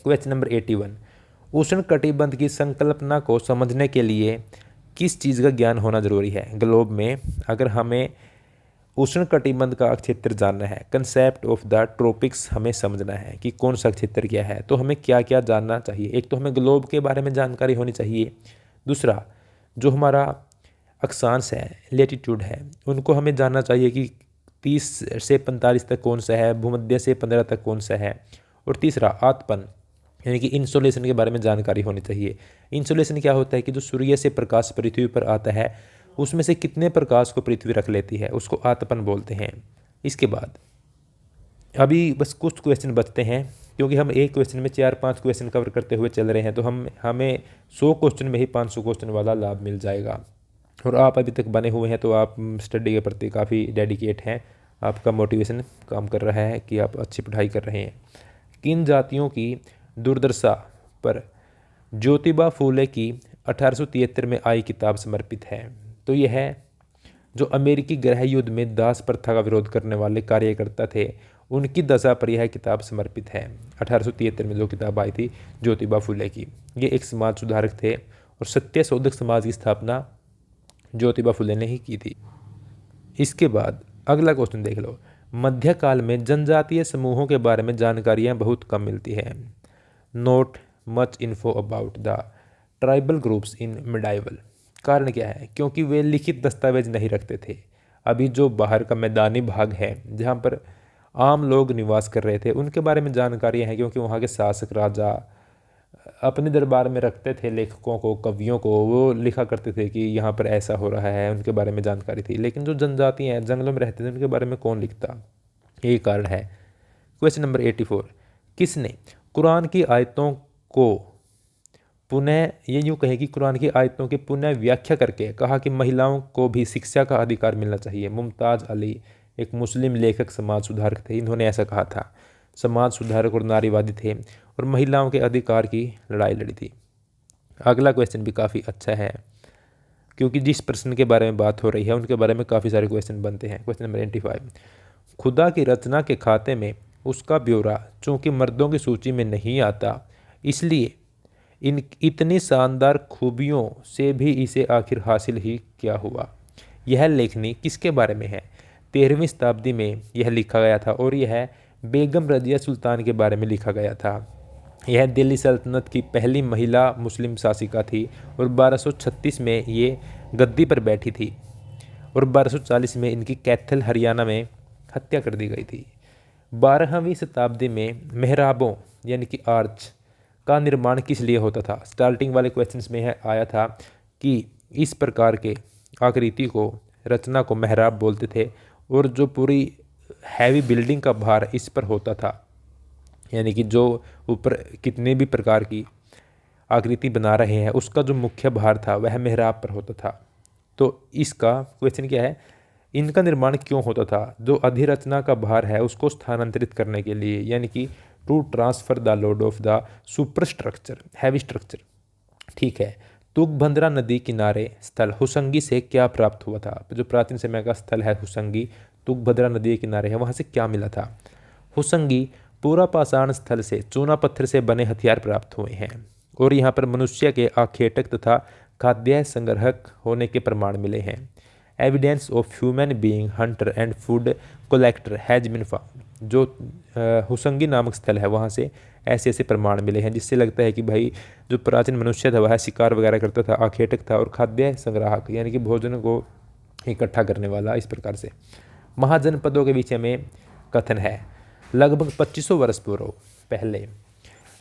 क्वेश्चन नंबर 81, उष्ण कटिबंध की संकल्पना को समझने के लिए किस चीज़ का ज्ञान होना जरूरी है? ग्लोब में अगर हमें उष्ण कटिबंध का क्षेत्र जानना है, कंसेप्ट ऑफ द ट्रॉपिक्स हमें समझना है कि कौन सा क्षेत्र क्या है, तो हमें क्या क्या जानना चाहिए? एक तो हमें ग्लोब के बारे में जानकारी होनी चाहिए। दूसरा, जो हमारा अक्षांश है, लेटीट्यूड है, उनको हमें जानना चाहिए कि 30 से 45 तक कौन सा है, भूमध्य से 15 तक कौन सा है। और तीसरा, आतपन, यानी कि इंसोलेशन के बारे में जानकारी होनी चाहिए। इंसोलेशन क्या होता है कि जो सूर्य से प्रकाश पृथ्वी पर आता है उसमें से कितने प्रकाश को पृथ्वी रख लेती है, उसको आतपन बोलते हैं। इसके बाद अभी बस कुछ क्वेश्चन बचते हैं, क्योंकि हम एक क्वेश्चन में 4-5 क्वेश्चन कवर करते हुए चल रहे हैं, तो हमें 100 क्वेश्चन में ही 500 क्वेश्चन वाला लाभ मिल जाएगा। और आप अभी तक बने हुए हैं तो आप स्टडी के प्रति काफ़ी डेडिकेट हैं, आपका मोटिवेशन काम कर रहा है कि आप अच्छी पढ़ाई कर रहे हैं। किन जातियों की दुर्दशा पर ज्योतिबा फूले की 1873 में आई किताब समर्पित है? तो यह है जो अमेरिकी गृह युद्ध में दास प्रथा का विरोध करने वाले कार्यकर्ता थे, उनकी दशा पर यह किताब समर्पित है। 1873 में जो किताब आई थी ज्योतिबा फूले की, ये एक समाज सुधारक थे और सत्य शोधक समाज की स्थापना ज्योतिबा फूले ने ही की थी। इसके बाद अगला क्वेश्चन देख लो। मध्यकाल में जनजातीय समूहों के बारे में जानकारियाँ बहुत कम मिलती हैं। Note much info about the tribal groups in medieval. कारण क्या है? क्योंकि वे लिखित दस्तावेज नहीं रखते थे। अभी जो बाहर का मैदानी भाग है जहाँ पर आम लोग निवास कर रहे थे, उनके बारे में जानकारियाँ हैं, क्योंकि वहाँ के शासक राजा अपने दरबार में रखते थे लेखकों को, कवियों को, वो लिखा करते थे कि यहाँ पर ऐसा हो रहा है, उनके बारे में जानकारी थी। लेकिन जो जनजाति हैं, जंगलों में रहते थे, उनके बारे में कौन लिखता? यही कारण है। क्वेश्चन नंबर 84, किसने कुरान की आयतों को पुनः, ये यूँ कहें कि कुरान की आयतों की पुनः व्याख्या करके कहा कि महिलाओं को भी शिक्षा का अधिकार मिलना चाहिए? मुमताज़ अली एक मुस्लिम लेखक, समाज सुधारक थे, इन्होंने ऐसा कहा था। समाज सुधारक और नारीवादी थे और महिलाओं के अधिकार की लड़ाई लड़ी थी। अगला क्वेश्चन भी काफ़ी अच्छा है, क्योंकि जिस प्रश्न के बारे में बात हो रही है उनके बारे में काफ़ी सारे क्वेश्चन बनते हैं। क्वेश्चन नंबर 85, खुदा की रचना के खाते में उसका ब्यौरा चूँकि मर्दों की सूची में नहीं आता, इसलिए इन इतनी शानदार खूबियों से भी इसे आखिर हासिल ही क्या हुआ? यह लेखनी किसके बारे में है? 13वीं शताब्दी में यह लिखा गया था और यह बेगम रजिया सुल्तान के बारे में लिखा गया था। यह दिल्ली सल्तनत की पहली महिला मुस्लिम शासिका थी और 1236 में ये गद्दी पर बैठी थी और 1240 में इनकी कैथल हरियाणा में हत्या कर दी गई थी। 12वीं शताब्दी में मेहराबों यानी कि आर्च का निर्माण किस लिए होता था? स्टार्टिंग वाले क्वेश्चंस में यह आया था कि इस प्रकार के आकृति को, रचना को मेहराब बोलते थे और जो पूरी हैवी बिल्डिंग का भार इस पर होता था, यानी कि जो ऊपर कितने भी प्रकार की आकृति बना रहे हैं उसका जो मुख्य भार था वह मेहराब पर होता था। तो इसका क्वेश्चन क्या है? इनका निर्माण क्यों होता था? जो अधिरचना का भार है उसको स्थानांतरित करने के लिए, यानी कि to transfer the load of the super structure, heavy structure. ठीक है। तुंगभद्रा नदी किनारे स्थल हुसंगी से क्या प्राप्त हुआ था? जो प्राचीन समय का स्थल है हुसंगी, तुंगभद्रा नदी के किनारे है, वहाँ से क्या मिला था? हुसंगी पूरा पाषाण स्थल से चूना पत्थर से बने हथियार प्राप्त हुए हैं और यहाँ पर मनुष्य के आखेटक तथा खाद्य संग्रहक होने के प्रमाण मिले हैं। Evidence of human being hunter and food collector has been found. जो हुसंगी नामक स्थल है वहाँ से ऐसे ऐसे प्रमाण मिले हैं जिससे लगता है कि भाई जो प्राचीन मनुष्य था वह शिकार वगैरह करता था, आखेटक था और खाद्य संग्राहक यानी कि भोजन को इकट्ठा करने वाला, इस प्रकार से। महाजनपदों के विषय में कथन है, लगभग 2500 वर्ष पूर्व पहले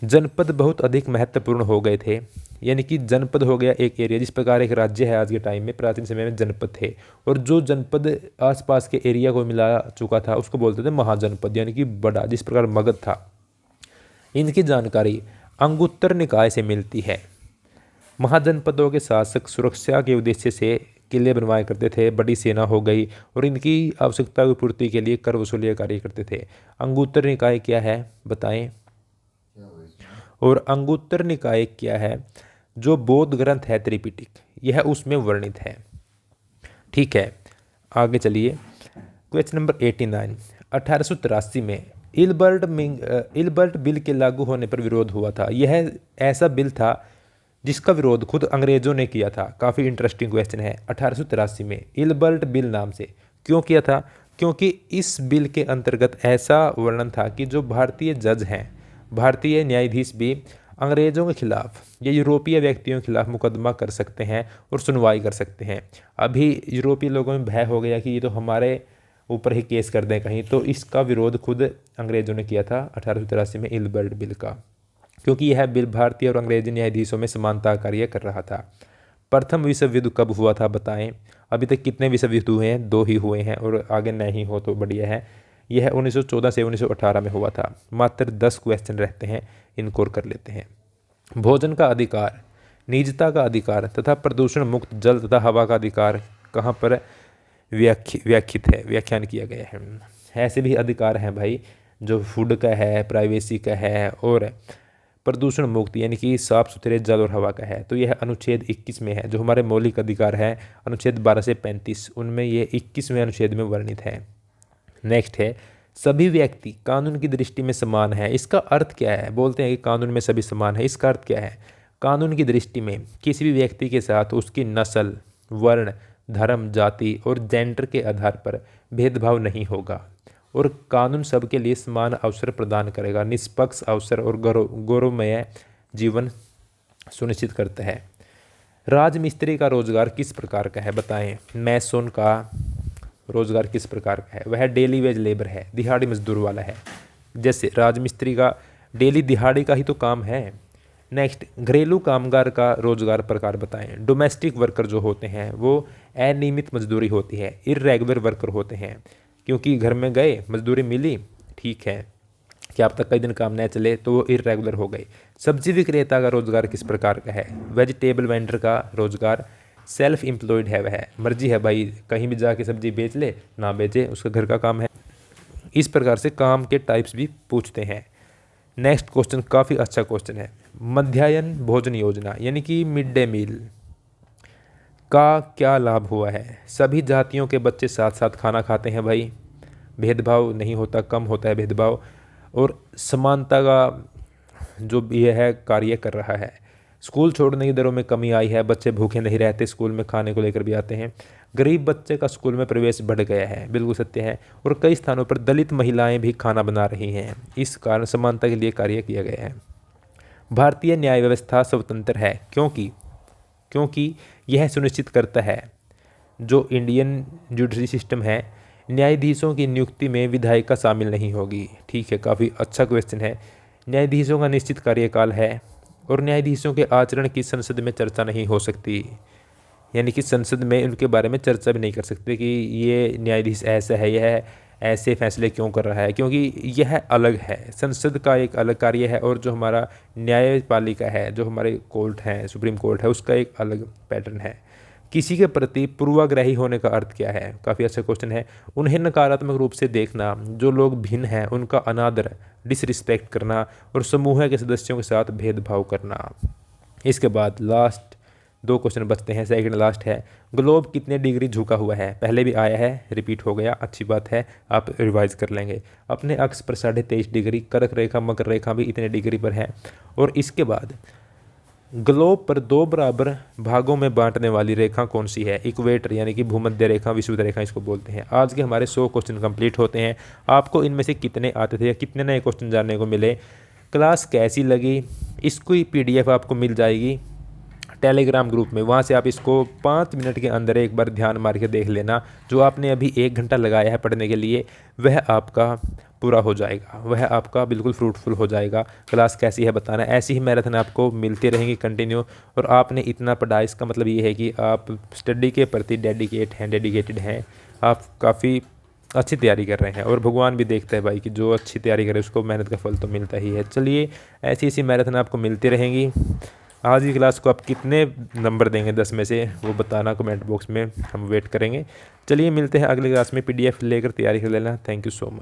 जनपद बहुत अधिक महत्वपूर्ण हो गए थे, यानी कि जनपद हो गया एक एरिया, जिस प्रकार एक राज्य है आज के टाइम में, प्राचीन समय में जनपद थे और जो जनपद आसपास के एरिया को मिला चुका था उसको बोलते थे महाजनपद, यानी कि बड़ा, जिस प्रकार मगध था। इनकी जानकारी अंगुत्तर निकाय से मिलती है। महाजनपदों के शासक सुरक्षा के उद्देश्य से किले बनवाया करते थे, बड़ी सेना हो गई और इनकी आवश्यकता की पूर्ति के लिए कर वसूली कार्य करते थे। अंगुत्तर निकाय क्या है बताएं? और अंगुत्तर निकाय क्या है? जो बौद्ध ग्रंथ है त्रिपिटक, यह उसमें वर्णित है। ठीक है, आगे चलिए। क्वेश्चन नंबर 89, 1883 में इल्बर्ट बिल के लागू होने पर विरोध हुआ था। यह ऐसा बिल था जिसका विरोध खुद अंग्रेजों ने किया था। काफ़ी इंटरेस्टिंग क्वेश्चन है। 1883 में इल्बर्ट बिल नाम से क्यों किया था? क्योंकि इस बिल के अंतर्गत ऐसा वर्णन था कि जो भारतीय जज हैं, भारतीय न्यायाधीश भी अंग्रेज़ों के खिलाफ या यूरोपीय व्यक्तियों के खिलाफ मुकदमा कर सकते हैं और सुनवाई कर सकते हैं। अभी यूरोपीय लोगों में भय हो गया कि ये तो हमारे ऊपर ही केस कर दें कहीं, तो इसका विरोध खुद अंग्रेज़ों ने किया था 1883 में इल्बर्ट बिल का, क्योंकि यह बिल भारतीय और अंग्रेजी न्यायाधीशों में समानता कार्य कर रहा था। प्रथम विश्व युद्ध कब हुआ था बताएं? अभी तक कितने विश्व युद्ध हुए हैं? 2 ही हुए हैं और आगे नहीं हो तो बढ़िया है। यह 1914 से 1918 में हुआ था। मात्र 10 क्वेश्चन रहते हैं, इनको कर लेते हैं। भोजन का अधिकार, निजता का अधिकार तथा प्रदूषण मुक्त जल तथा हवा का अधिकार कहाँ पर व्याख्यान किया गया है। ऐसे भी अधिकार हैं भाई, जो फूड का है, प्राइवेसी का है और प्रदूषण मुक्त यानी कि साफ सुथरे जल और हवा का है। तो यह अनुच्छेद 21 में है, जो हमारे मौलिक अधिकार है अनुच्छेद 12 से 35, उनमें ये 21वें अनुच्छेद में वर्णित है। नेक्स्ट है, सभी व्यक्ति कानून की दृष्टि में समान है। इसका अर्थ क्या है? बोलते हैं कि कानून में सभी समान है, इसका अर्थ क्या है? कानून की दृष्टि में किसी भी व्यक्ति के साथ उसकी नस्ल, वर्ण, धर्म, जाति और जेंडर के आधार पर भेदभाव नहीं होगा और कानून सबके लिए समान अवसर प्रदान करेगा, निष्पक्ष अवसर और गौरवमय जीवन सुनिश्चित करता है। राजमिस्त्री का रोजगार किस प्रकार का है? बताएं। मैसोन का रोजगार किस प्रकार का है? वह डेली वेज लेबर है, दिहाड़ी मजदूर वाला है। जैसे राजमिस्त्री का डेली दिहाड़ी का ही तो काम है। नेक्स्ट, घरेलू कामगार का रोजगार प्रकार बताएं। डोमेस्टिक वर्कर जो होते हैं वो अनियमित मजदूरी होती है, इर्रेगुलर वर्कर होते हैं, क्योंकि घर में गए, मजदूरी मिली, ठीक है, कि आप तक कई दिन काम न चले तो वो इर्रेगुलर हो गए। सब्जी विक्रेता का रोजगार किस प्रकार का है? वेजिटेबल वेंडर का रोजगार सेल्फ एम्प्लॉयड है, वह मर्जी है भाई, कहीं भी जाके सब्जी बेच ले ना बेचे, उसका घर का काम है। इस प्रकार से काम के टाइप्स भी पूछते हैं। नेक्स्ट क्वेश्चन काफ़ी अच्छा क्वेश्चन है। मध्याह्न भोजन योजना यानी कि मिड डे मील का क्या लाभ हुआ है? सभी जातियों के बच्चे साथ साथ खाना खाते हैं भाई, भेदभाव नहीं होता, कम होता है भेदभाव और समानता का जो यह है कार्य कर रहा है। स्कूल छोड़ने की दरों में कमी आई है, बच्चे भूखे नहीं रहते, स्कूल में खाने को लेकर भी आते हैं। गरीब बच्चे का स्कूल में प्रवेश बढ़ गया है, बिल्कुल सत्य है। और कई स्थानों पर दलित महिलाएं भी खाना बना रही हैं, इस कारण समानता के लिए कार्य किया गया है। भारतीय न्याय व्यवस्था स्वतंत्र है क्योंकि यह सुनिश्चित करता है, जो इंडियन जुडिशरी सिस्टम है, न्यायाधीशों की नियुक्ति में विधायिका शामिल नहीं होगी। ठीक है, काफ़ी अच्छा क्वेश्चन है। न्यायाधीशों का निश्चित कार्यकाल है और न्यायाधीशों के आचरण की संसद में चर्चा नहीं हो सकती, यानी कि संसद में उनके बारे में चर्चा भी नहीं कर सकते कि ये न्यायाधीश ऐसा है, यह ऐसे फैसले क्यों कर रहा है, क्योंकि यह अलग है। संसद का एक अलग कार्य है और जो हमारा न्यायपालिका है, जो हमारे कोर्ट हैं, सुप्रीम कोर्ट है, उसका एक अलग पैटर्न है। किसी के प्रति पूर्वाग्रही होने का अर्थ क्या है? काफ़ी अच्छा क्वेश्चन है। उन्हें नकारात्मक रूप से देखना, जो लोग भिन्न हैं उनका अनादर, डिसरिस्पेक्ट करना और समूह के सदस्यों के साथ भेदभाव करना। इसके बाद लास्ट 2 क्वेश्चन बचते हैं, सेकंड लास्ट है। ग्लोब कितने डिग्री झुका हुआ है? पहले भी आया है, रिपीट हो गया, अच्छी बात है, आप रिवाइज कर लेंगे। अपने अक्ष पर 23.5 डिग्री, कर्क रेखा, मकर रेखा भी इतने डिग्री पर है। और इसके बाद ग्लोब पर 2 बराबर भागों में बांटने वाली रेखा कौन सी है? इक्वेटर यानी कि भूमध्य रेखा, विषुवत रेखा इसको बोलते हैं। आज के हमारे 100 क्वेश्चन कंप्लीट होते हैं। आपको इनमें से कितने आते थे या कितने नए क्वेश्चन जानने को मिले? क्लास कैसी लगी? इसकी PDF आपको मिल जाएगी टेलीग्राम ग्रुप में, वहाँ से आप इसको 5 मिनट के अंदर एक बार ध्यान मार के देख लेना। जो आपने अभी 1 घंटा लगाया है पढ़ने के लिए, वह आपका पूरा हो जाएगा, वह आपका बिल्कुल फ्रूटफुल हो जाएगा। क्लास कैसी है बताना। ऐसी ही मैराथन आपको मिलती रहेंगी कंटिन्यू। और आपने इतना पढ़ा, इसका मतलब ये है कि आप स्टडी के प्रति डेडिकेटेड हैं, आप काफ़ी अच्छी तैयारी कर रहे हैं। और भगवान भी देखता है भाई कि जो अच्छी तैयारी करे उसको मेहनत का फल तो मिलता ही है। चलिए, ऐसी मैराथन आपको मिलती रहेंगी। आज की क्लास को आप कितने नंबर देंगे 10 में से, वो बताना कमेंट बॉक्स में, हम वेट करेंगे। चलिए, मिलते हैं अगली क्लास में। PDF लेकर तैयारी कर लेना। Thank you so much.